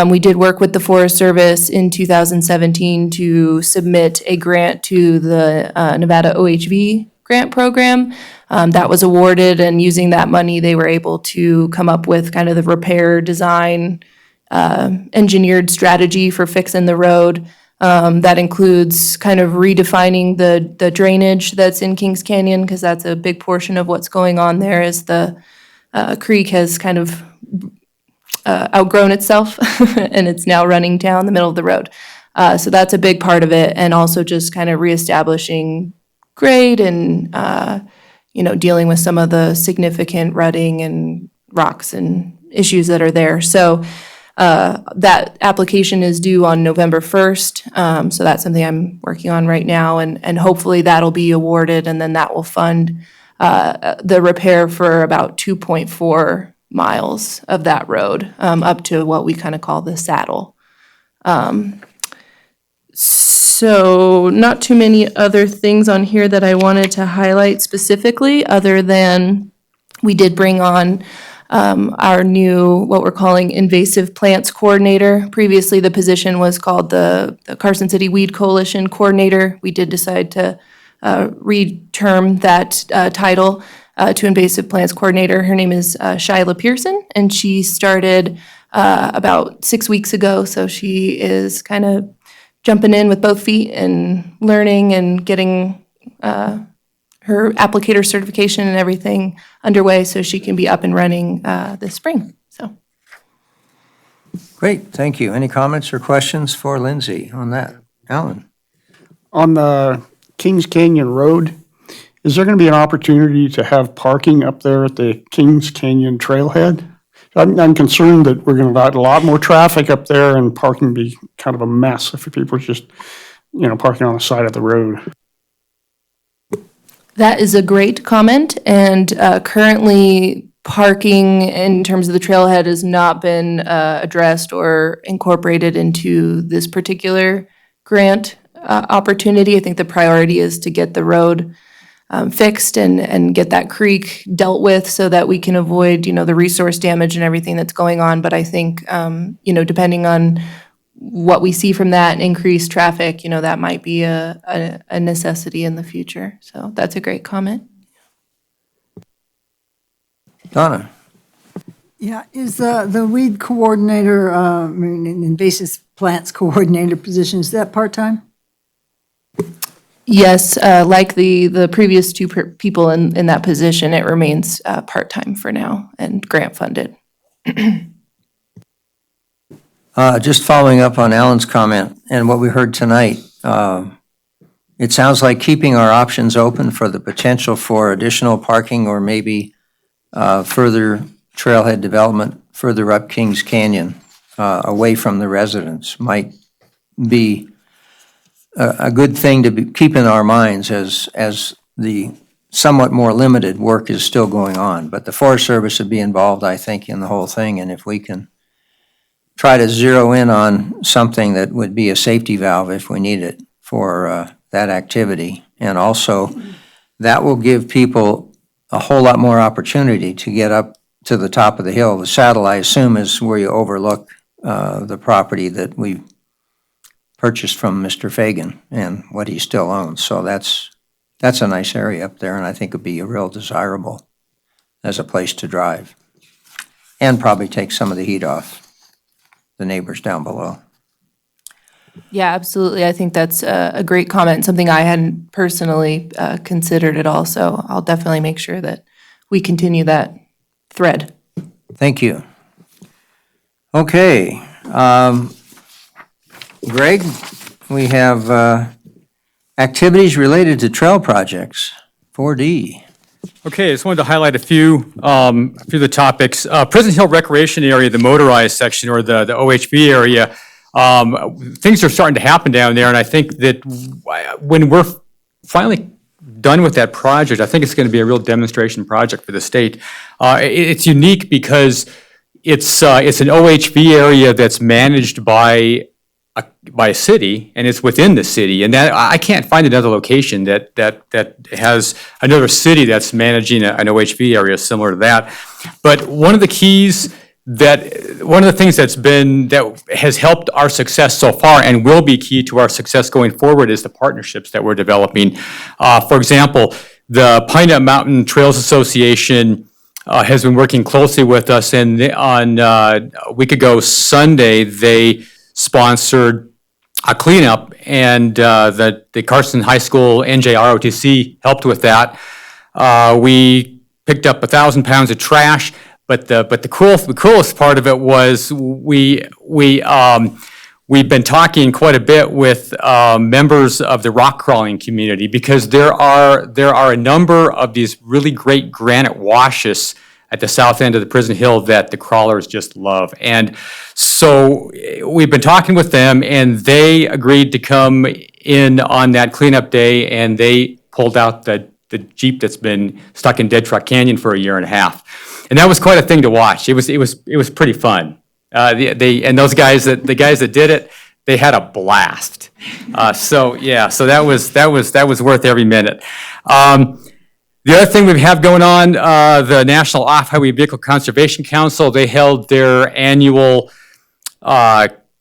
We did work with the Forest Service in 2017 to submit a grant to the Nevada OHV grant program. That was awarded, and using that money, they were able to come up with kind of the repair design, engineered strategy for fixing the road. That includes kind of redefining the drainage that's in Kings Canyon, because that's a big portion of what's going on there, is the creek has kind of outgrown itself and it's now running down the middle of the road. So that's a big part of it, and also just kind of reestablishing grade and dealing with some of the significant rutting and rocks and issues that are there. So that application is due on November 1st. So that's something I'm working on right now, and hopefully that'll be awarded, and then that will fund the repair for about 2.4 miles of that road, up to what we kind of call the saddle. So not too many other things on here that I wanted to highlight specifically, other than we did bring on our new, what we're calling invasive plants coordinator. Previously, the position was called the Carson City Weed Coalition Coordinator. We did decide to reterm that title to invasive plants coordinator. Her name is Shyla Pearson, and she started about 6 weeks ago. So she is kind of jumping in with both feet and learning and getting her applicator certification and everything underway, so she can be up and running this spring. So. Great, thank you. Any comments or questions for Lindsay on that? Alan? On the Kings Canyon Road, is there going to be an opportunity to have parking up there at the Kings Canyon Trailhead? I'm concerned that we're going to have a lot more traffic up there and parking be kind of a mess if people are just, parking on the side of the road. That is a great comment, and currently parking in terms of the trailhead has not been addressed or incorporated into this particular grant opportunity. I think the priority is to get the road fixed and get that creek dealt with so that we can avoid, the resource damage and everything that's going on. But I think, depending on what we see from that increased traffic, that might be a necessity in the future. So that's a great comment. Donna? Yeah, is the weed coordinator, invasive plants coordinator position, is that part-time? Yes, like the previous two people in that position, it remains part-time for now and grant funded. Just following up on Alan's comment and what we heard tonight, it sounds like keeping our options open for the potential for additional parking or maybe further trailhead development further up Kings Canyon, away from the residents, might be a good thing to keep in our minds as the somewhat more limited work is still going on. But the Forest Service would be involved, I think, in the whole thing, and if we can try to zero in on something that would be a safety valve if we need it for that activity. And also, that will give people a whole lot more opportunity to get up to the top of the hill. The saddle, I assume, is where you overlook the property that we purchased from Mr. Fagan and what he still owns. So that's a nice area up there, and I think would be a real desirable as a place to drive. And probably take some of the heat off the neighbors down below. Yeah, absolutely. I think that's a great comment, something I hadn't personally considered at all. So I'll definitely make sure that we continue that thread. Thank you. Okay. Greg, we have activities related to trail projects, 4D. Okay, I just wanted to highlight a few of the topics. Prison Hill Recreation Area, the motorized section or the OHV area, things are starting to happen down there, and I think that when we're finally done with that project, I think it's going to be a real demonstration project for the state. It's unique because it's an OHV area that's managed by a city, and it's within the city, and that I can't find another location that has another city that's managing an OHV area similar to that. But one of the things that has helped our success so far and will be key to our success going forward is the partnerships that we're developing. For example, the Pine Nut Mountain Trails Association has been working closely with us, and on a week ago Sunday, they sponsored a cleanup, and the Carson High School NJROTC helped with that. We picked up 1,000 pounds of trash, but the coolest part of it was we've been talking quite a bit with members of the rock crawling community, because there are a number of these really great granite washes at the south end of the Prison Hill that the crawlers just love. And so we've been talking with them, and they agreed to come in on that cleanup day, and they pulled out the Jeep that's been stuck in Dead Truck Canyon for a year and a half. And that was quite a thing to watch. It was pretty fun. The guys that did it, they had a blast. So that was worth every minute. The other thing we have going on, the National Off-Highway Vehicle Conservation Council, they held their annual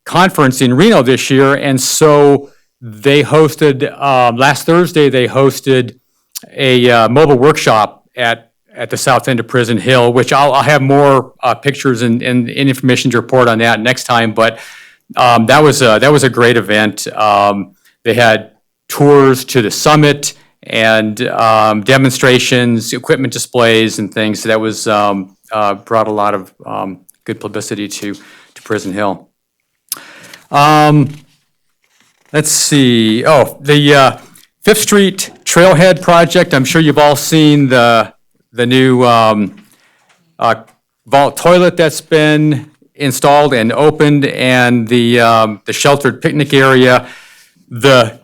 conference in Reno this year, and so they hosted, last Thursday, they hosted a mobile workshop at the south end of Prison Hill, which I'll have more pictures and information to report on that next time, but that was a great event. They had tours to the summit and demonstrations, equipment displays and things. So that was brought a lot of good publicity to Prison Hill. Let's see. Oh, the Fifth Street trailhead project, I'm sure you've all seen the new vault toilet that's been installed and opened, and the sheltered picnic area. The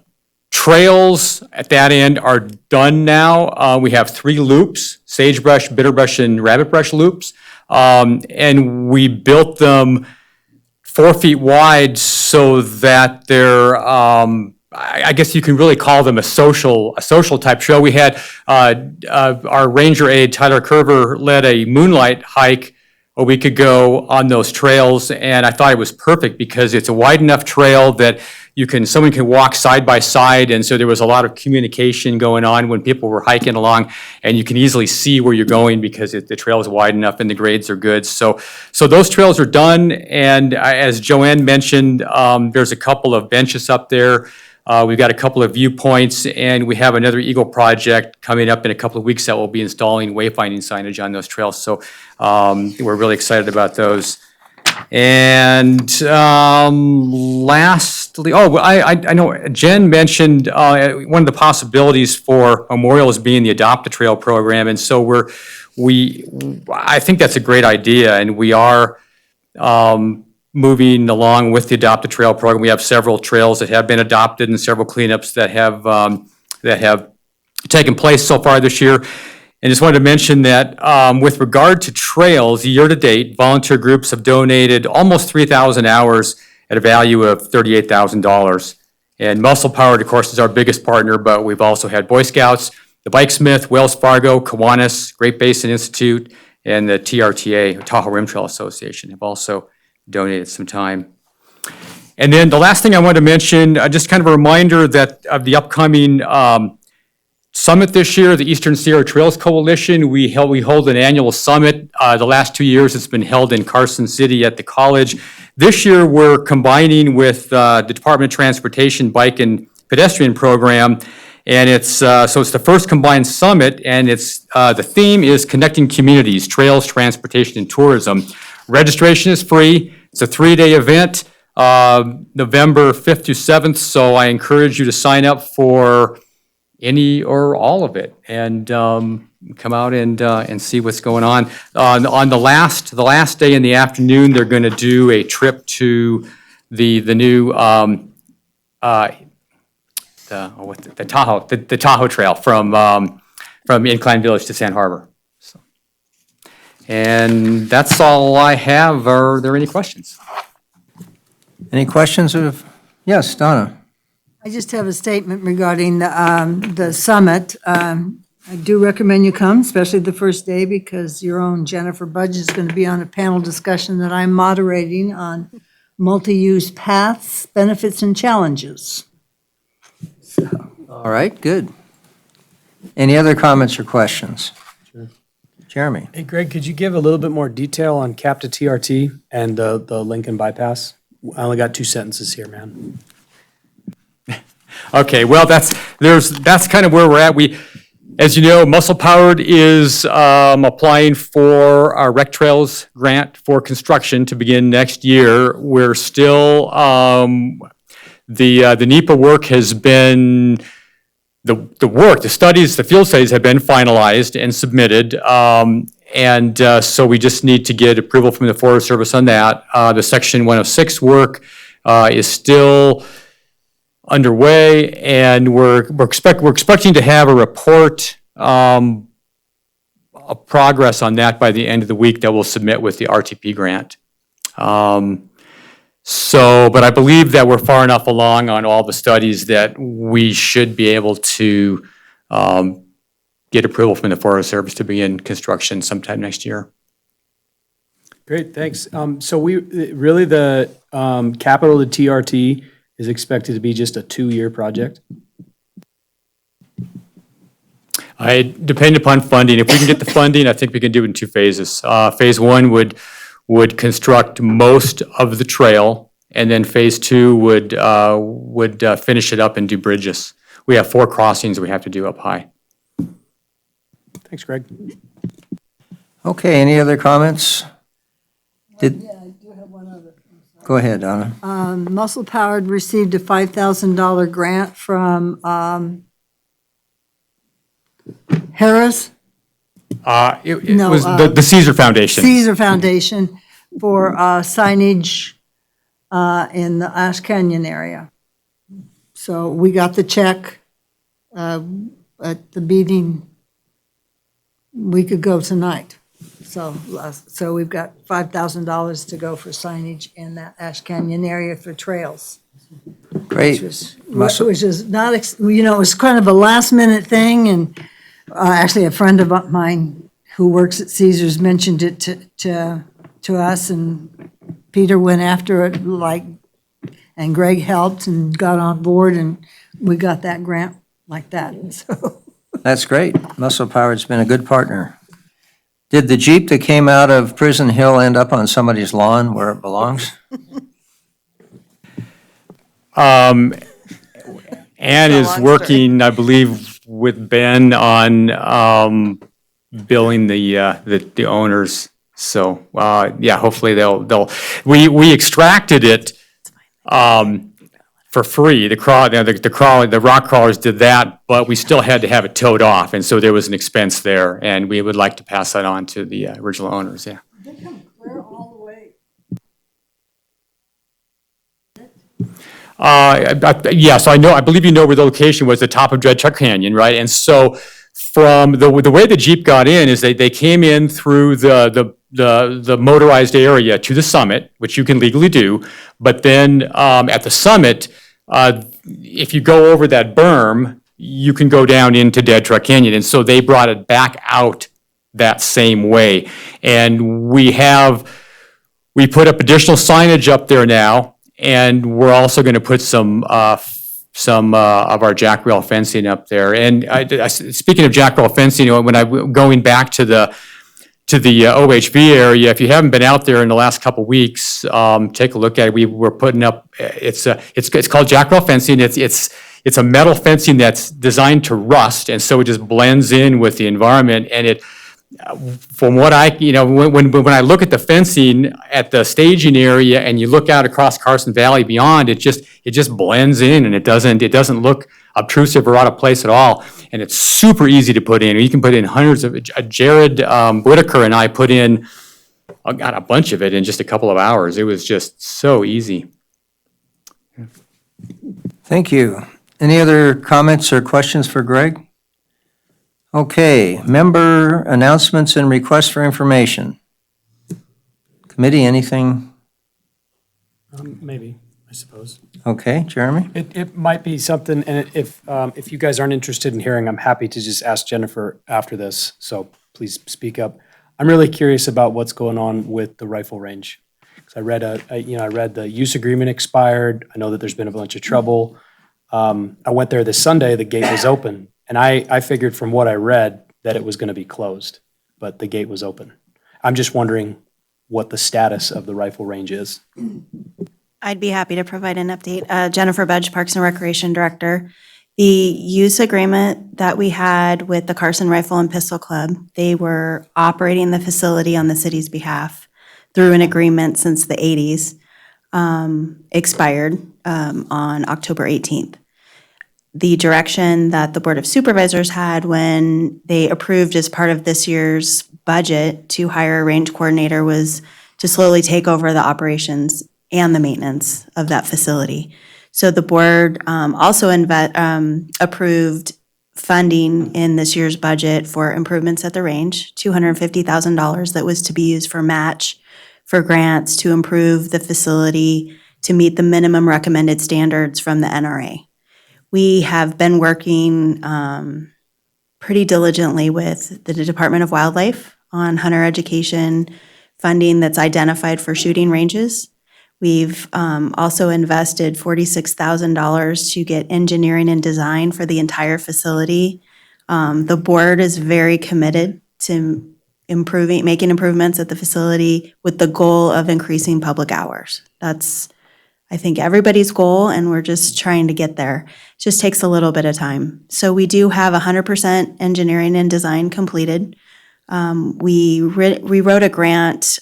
trails at that end are done now. We have 3 loops: sagebrush, bitterbrush, and rabbitbrush loops. And we built them 4 feet wide so that they're, I guess you can really call them a social type trail. We had our ranger aide, Tyler Curver, led a moonlight hike a week ago on those trails, and I thought it was perfect because it's a wide enough trail that someone can walk side by side, and so there was a lot of communication going on when people were hiking along, and you can easily see where you're going because the trail is wide enough and the grades are good. So those trails are done, and as Joanne mentioned, there's a couple of benches up there. We've got a couple of viewpoints, and we have another Eagle project coming up in a couple of weeks that will be installing wayfinding signage on those trails. So we're really excited about those. And lastly, I know Jen mentioned one of the possibilities for Memorial is being the Adopt a Trail program, and so I think that's a great idea, and we are moving along with the Adopt a Trail program. We have several trails that have been adopted and several cleanups that have taken place so far this year. And just wanted to mention that with regard to trails, year-to-date, volunteer groups have donated almost 3,000 hours at a value of $38,000. And Muscle Powered, of course, is our biggest partner, but we've also had Boy Scouts, the Bikesmith, Wells Fargo, Kiwanis, Great Basin Institute, and the TRTA, Tahoe Rim Trail Association, have also donated some time. And then the last thing I wanted to mention, just kind of a reminder that of the upcoming summit this year, the Eastern Sierra Trails Coalition. We hold an annual summit. The last 2 years, it's been held in Carson City at the college. This year, we're combining with the Department of Transportation Bike and Pedestrian Program, and it's the first combined summit, and the theme is Connecting Communities, Trails, Transportation, and Tourism. Registration is free. It's a 3-day event, November 5th through 7th, so I encourage you to sign up for any or all of it, and come out and see what's going on. On the last day in the afternoon, they're going to do a trip to the new the Tahoe Trail from Incline Village to Sand Harbor. So, and that's all I have. Are there any questions? Any questions of, yes, Donna? I just have a statement regarding the summit. I do recommend you come, especially the first day, because your own Jennifer Budge is going to be on a panel discussion that I'm moderating on multi-use paths, benefits, and challenges. All right, good. Any other comments or questions? Sure. Jeremy? Hey, Greg, could you give a little bit more detail on CAP to TRT and the Lincoln bypass? I only got 2 sentences here, man. Okay, well, that's kind of where we're at. As you know, Muscle Powered is applying for our Rec Trails grant for construction to begin next year. We're still, the NEPA work has been, the studies, the field studies have been finalized and submitted. So we just need to get approval from the Forest Service on that. The Section 106 work is still underway, and we're expecting to have a report of progress on that by the end of the week that we'll submit with the RTP grant. But I believe that we're far enough along on all the studies that we should be able to get approval from the Forest Service to begin construction sometime next year. Great, thanks. So the capital to TRT is expected to be just a 2-year project? I depend upon funding. If we can get the funding, I think we can do it in 2 phases. Phase 1 would construct most of the trail, and then phase 2 would finish it up and do bridges. We have 4 crossings we have to do up high. Thanks, Greg. Okay, any other comments? Yeah, I do have one other. Go ahead, Donna. Muscle Powered received a $5,000 grant from Harris? It No, was the Caesar Foundation. Caesar Foundation for signage in the Ash Canyon area. So we got the check at the meeting a week ago tonight. So we've got $5,000 to go for signage in that Ash Canyon area for trails. Great. Which is not, it was kind of a last minute thing, and actually a friend of mine who works at Caesars mentioned it to us, and Peter went after it and Greg helped and got on board, and we got that grant like that, so. That's great. Muscle Power's been a good partner. Did the Jeep that came out of Prison Hill end up on somebody's lawn where it belongs? Ann is working, I believe, with Ben on billing the owners. So yeah, hopefully we extracted it for free. The rock crawlers did that, but we still had to have it towed off, and so there was an expense there, and we would like to pass that on to the original owners. Yeah. They come clear all the way. Yeah, so I believe you know where the location was, the top of Dred Chuck Canyon, right? And so from the way the Jeep got in is they came in through the motorized area to the summit, which you can legally do. But then at the summit, if you go over that berm, you can go down into Dead Truck Canyon. And so they brought it back out that same way. And we put up additional signage up there now. And we're also going to put some of our jack rail fencing up there. And speaking of jack rail fencing, when I'm going back to the OHV area, if you haven't been out there in the last couple weeks, take a look at it. We're putting up. It's called jack rail fencing. It's a metal fencing that's designed to rust, and so it just blends in with the environment. And it, from what when I look at the fencing at the staging area, and you look out across Carson Valley beyond, it just blends in, and it doesn't look obtrusive or out of place at all. And it's super easy to put in. You can put in hundreds of. Jared Whitaker and I put in, got a bunch of it in just a couple of hours. It was just so easy. Thank you. Any other comments or questions for Greg? Okay, member announcements and requests for information. Committee, anything? Maybe, I suppose. Okay, Jeremy? It might be something, and if you guys aren't interested in hearing, I'm happy to just ask Jennifer after this, so please speak up. I'm really curious about what's going on with the rifle range. Because I read the use agreement expired. I know that there's been a bunch of trouble. I went there this Sunday, the gate was open, and I figured from what I read that it was going to be closed, but the gate was open. I'm just wondering what the status of the rifle range is. I'd be happy to provide an update. Jennifer Bedge, Parks and Recreation Director. The use agreement that we had with the Carson Rifle and Pistol Club, they were operating the facility on the city's behalf through an agreement since the 80s, expired on October 18th. The direction that the Board of Supervisors had when they approved as part of this year's budget to hire a range coordinator was to slowly take over the operations and the maintenance of that facility. So the board also approved funding in this year's budget for improvements at the range, $250,000 that was to be used for match for grants to improve the facility to meet the minimum recommended standards from the NRA. We have been working pretty diligently with the Department of Wildlife on hunter education funding that's identified for shooting ranges. We've also invested $46,000 to get engineering and design for the entire facility. The board is very committed to making improvements at the facility with the goal of increasing public hours. That's, I think, everybody's goal, and we're just trying to get there. It just takes a little bit of time. So we do have 100% engineering and design completed. We wrote a grant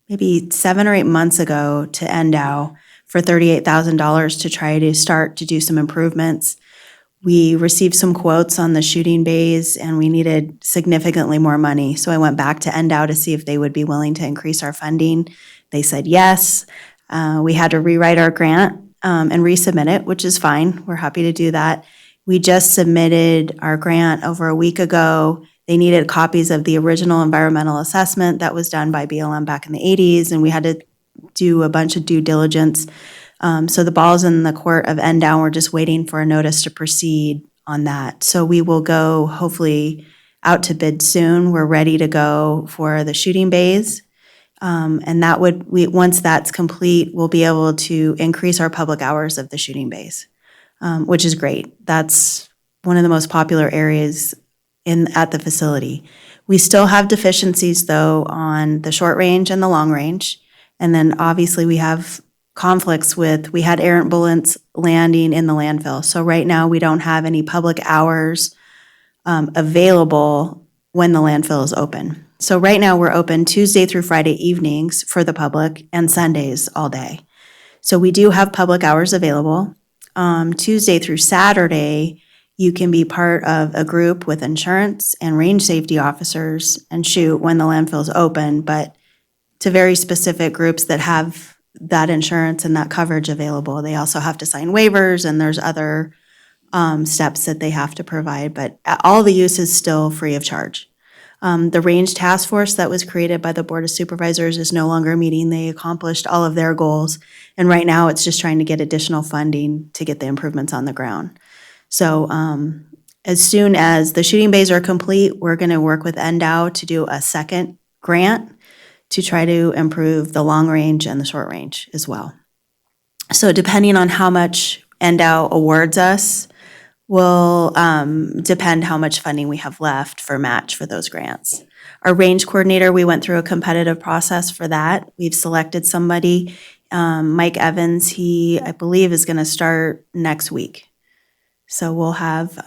maybe 7 or 8 months ago to NDOW for $38,000 to try to start to do some improvements. We received some quotes on the shooting bays, and we needed significantly more money. So I went back to NDOW to see if they would be willing to increase our funding. They said yes. We had to rewrite our grant and resubmit it, which is fine. We're happy to do that. We just submitted our grant over a week ago. They needed copies of the original environmental assessment that was done by BLM back in the 80s, and we had to do a bunch of due diligence. So the ball's in the court of NDOW. We're just waiting for a notice to proceed on that. So we will go hopefully out to bid soon. We're ready to go for the shooting bays. And that once that's complete, we'll be able to increase our public hours of the shooting bays, which is great. That's one of the most popular areas at the facility. We still have deficiencies though on the short range and the long range. And then obviously we have conflicts we had errant bullets landing in the landfill. So right now we don't have any public hours available when the landfill is open. So right now we're open Tuesday through Friday evenings for the public and Sundays all day. So we do have public hours available. Tuesday through Saturday, you can be part of a group with insurance and range safety officers and shoot when the landfill is open, but to very specific groups that have that insurance and that coverage available. They also have to sign waivers, and there's other steps that they have to provide, but all the use is still free of charge. The range task force that was created by the Board of Supervisors is no longer meeting. They accomplished all of their goals, and right now it's just trying to get additional funding to get the improvements on the ground. So as soon as the shooting bays are complete, we're going to work with NDOW to do a second grant to try to improve the long range and the short range as well. So depending on how much NDOW awards us will depend how much funding we have left for match for those grants. Our range coordinator, we went through a competitive process for that. We've selected somebody, Mike Evans, I believe is going to start next week. So we'll have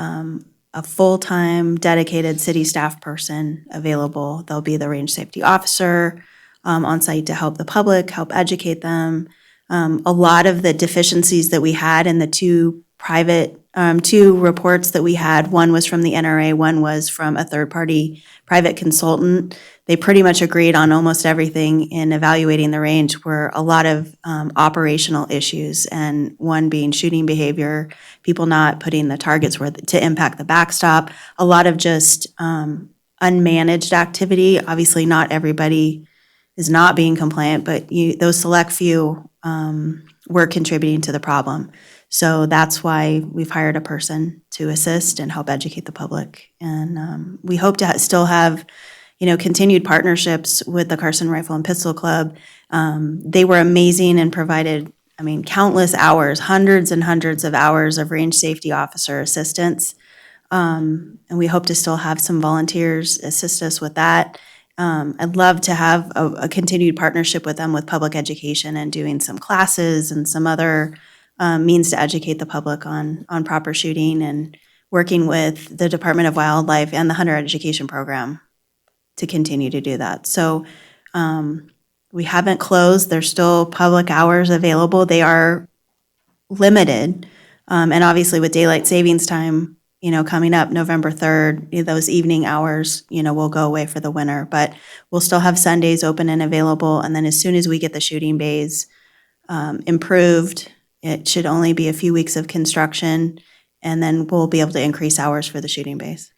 a full-time dedicated city staff person available. They'll be the range safety officer on site to help the public, help educate them. A lot of the deficiencies that we had in the two reports that we had, one was from the NRA, one was from a third-party private consultant. They pretty much agreed on almost everything in evaluating the range. Were a lot of operational issues, and one being shooting behavior, people not putting the targets where to impact the backstop, a lot of just unmanaged activity. Obviously, not everybody is not being compliant, but those select few were contributing to the problem. So that's why we've hired a person to assist and help educate the public. And we hope to still have, continued partnerships with the Carson Rifle and Pistol Club. They were amazing and provided, countless hours, hundreds and hundreds of hours of range safety officer assistance. And we hope to still have some volunteers assist us with that. I'd love to have a continued partnership with them with public education and doing some classes and some other means to educate the public on proper shooting, and working with the Department of Wildlife and the Hunter Education Program to continue to do that. So we haven't closed. There's still public hours available. They are limited. And obviously with daylight savings time, coming up November 3rd, those evening hours, will go away for the winter. But we'll still have Sundays open and available. And then as soon as we get the shooting bays improved, it should only be a few weeks of construction, and then we'll be able to increase hours for the shooting bays.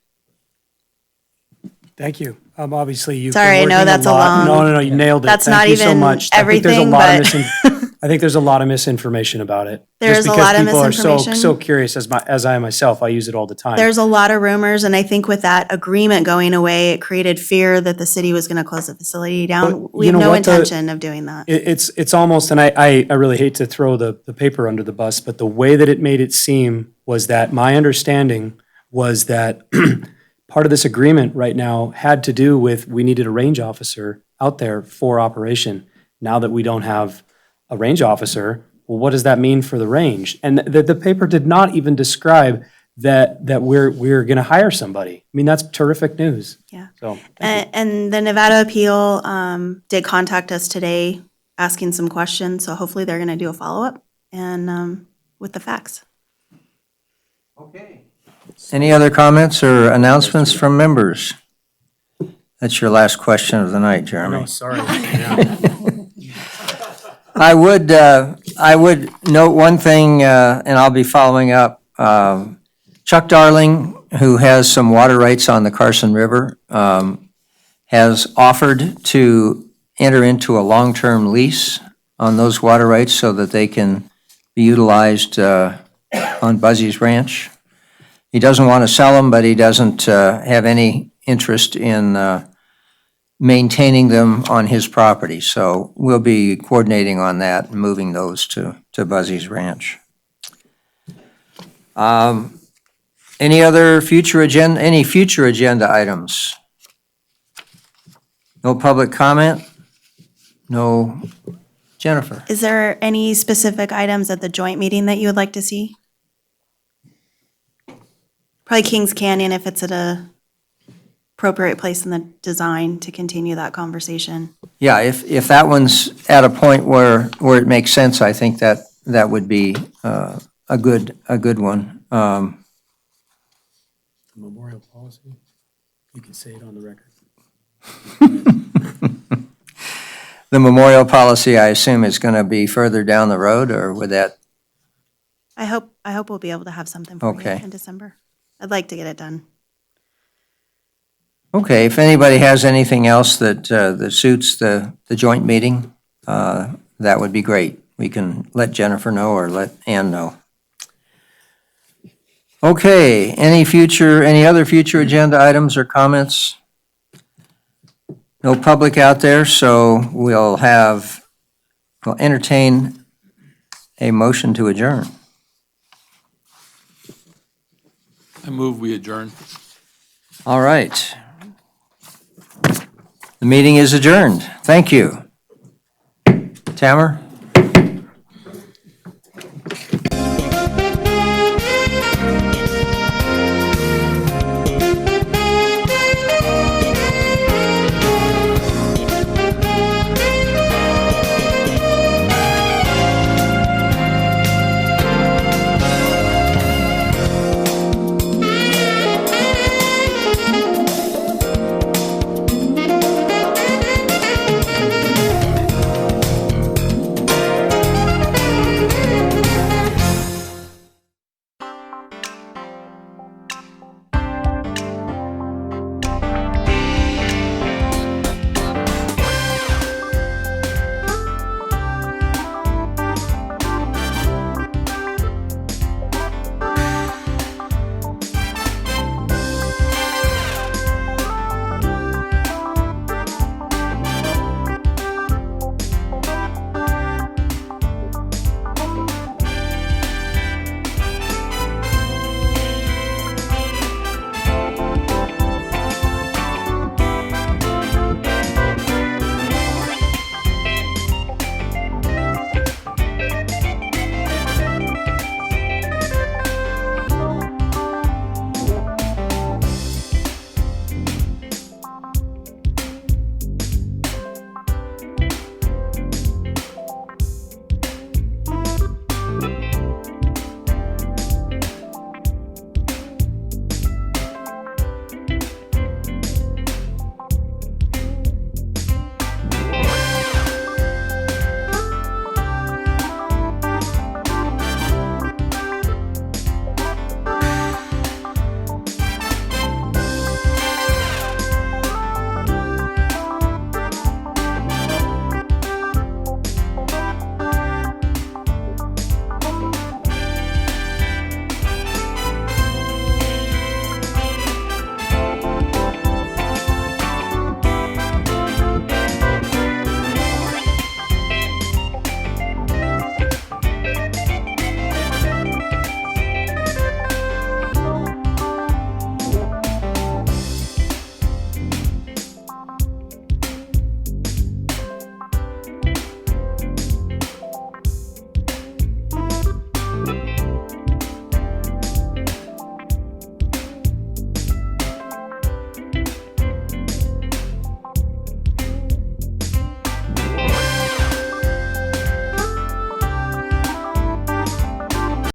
Thank you. Obviously, you've Sorry, I been know working that's a lot. long. No, you nailed it. That's Thank not you so even much. everything, but I think there's a lot of misinformation about it. There's a lot of Just because people are misinformation. so curious, as I myself, I use it all the time. There's a lot of rumors, and I think with that agreement going away, it created fear that the city was going to close the facility down. But We you have know no what, the- intention of doing that. It's almost, and I really hate to throw the paper under the bus, but the way that it made it seem was that my understanding was that part of this agreement right now had to do with we needed a range officer out there for operation. Now that we don't have a range officer, well, what does that mean for the range? And the paper did not even describe that we're going to hire somebody. That's terrific news. Yeah. So thank you. And the Nevada appeal did contact us today asking some questions, so hopefully they're going to do a follow-up and with the facts. Okay. Any other comments or announcements from members? That's your last question of the night, Jeremy. No, sorry. Yeah. I would note one thing, and I'll be following up. Chuck Darling, who has some water rights on the Carson River, has offered to enter into a long-term lease on those water rights so that they can be utilized on Buzzy's Ranch. He doesn't want to sell them, but he doesn't have any interest in maintaining them on his property. So we'll be coordinating on that and moving those to Buzzy's Ranch. Any future agenda items? No public comment? No. Jennifer? Is there any specific items at the joint meeting that you would like to see? Probably Kings Canyon if it's at a appropriate place in the design to continue that conversation. Yeah, if that one's at a point where it makes sense, I think that would be a good one. Memorial policy, you can say it on the record. The memorial policy, I assume, is going to be further down the road, or would that? I hope we'll be able to have something for you Okay. in December. I'd like to get it done. Okay, if anybody has anything else that suits the joint meeting, that would be great. We can let Jennifer know or let Ann know. Okay, any other future agenda items or comments? No public out there, so we'll entertain a motion to adjourn. I move we adjourn. All right. The meeting is adjourned. Thank you. Tamara?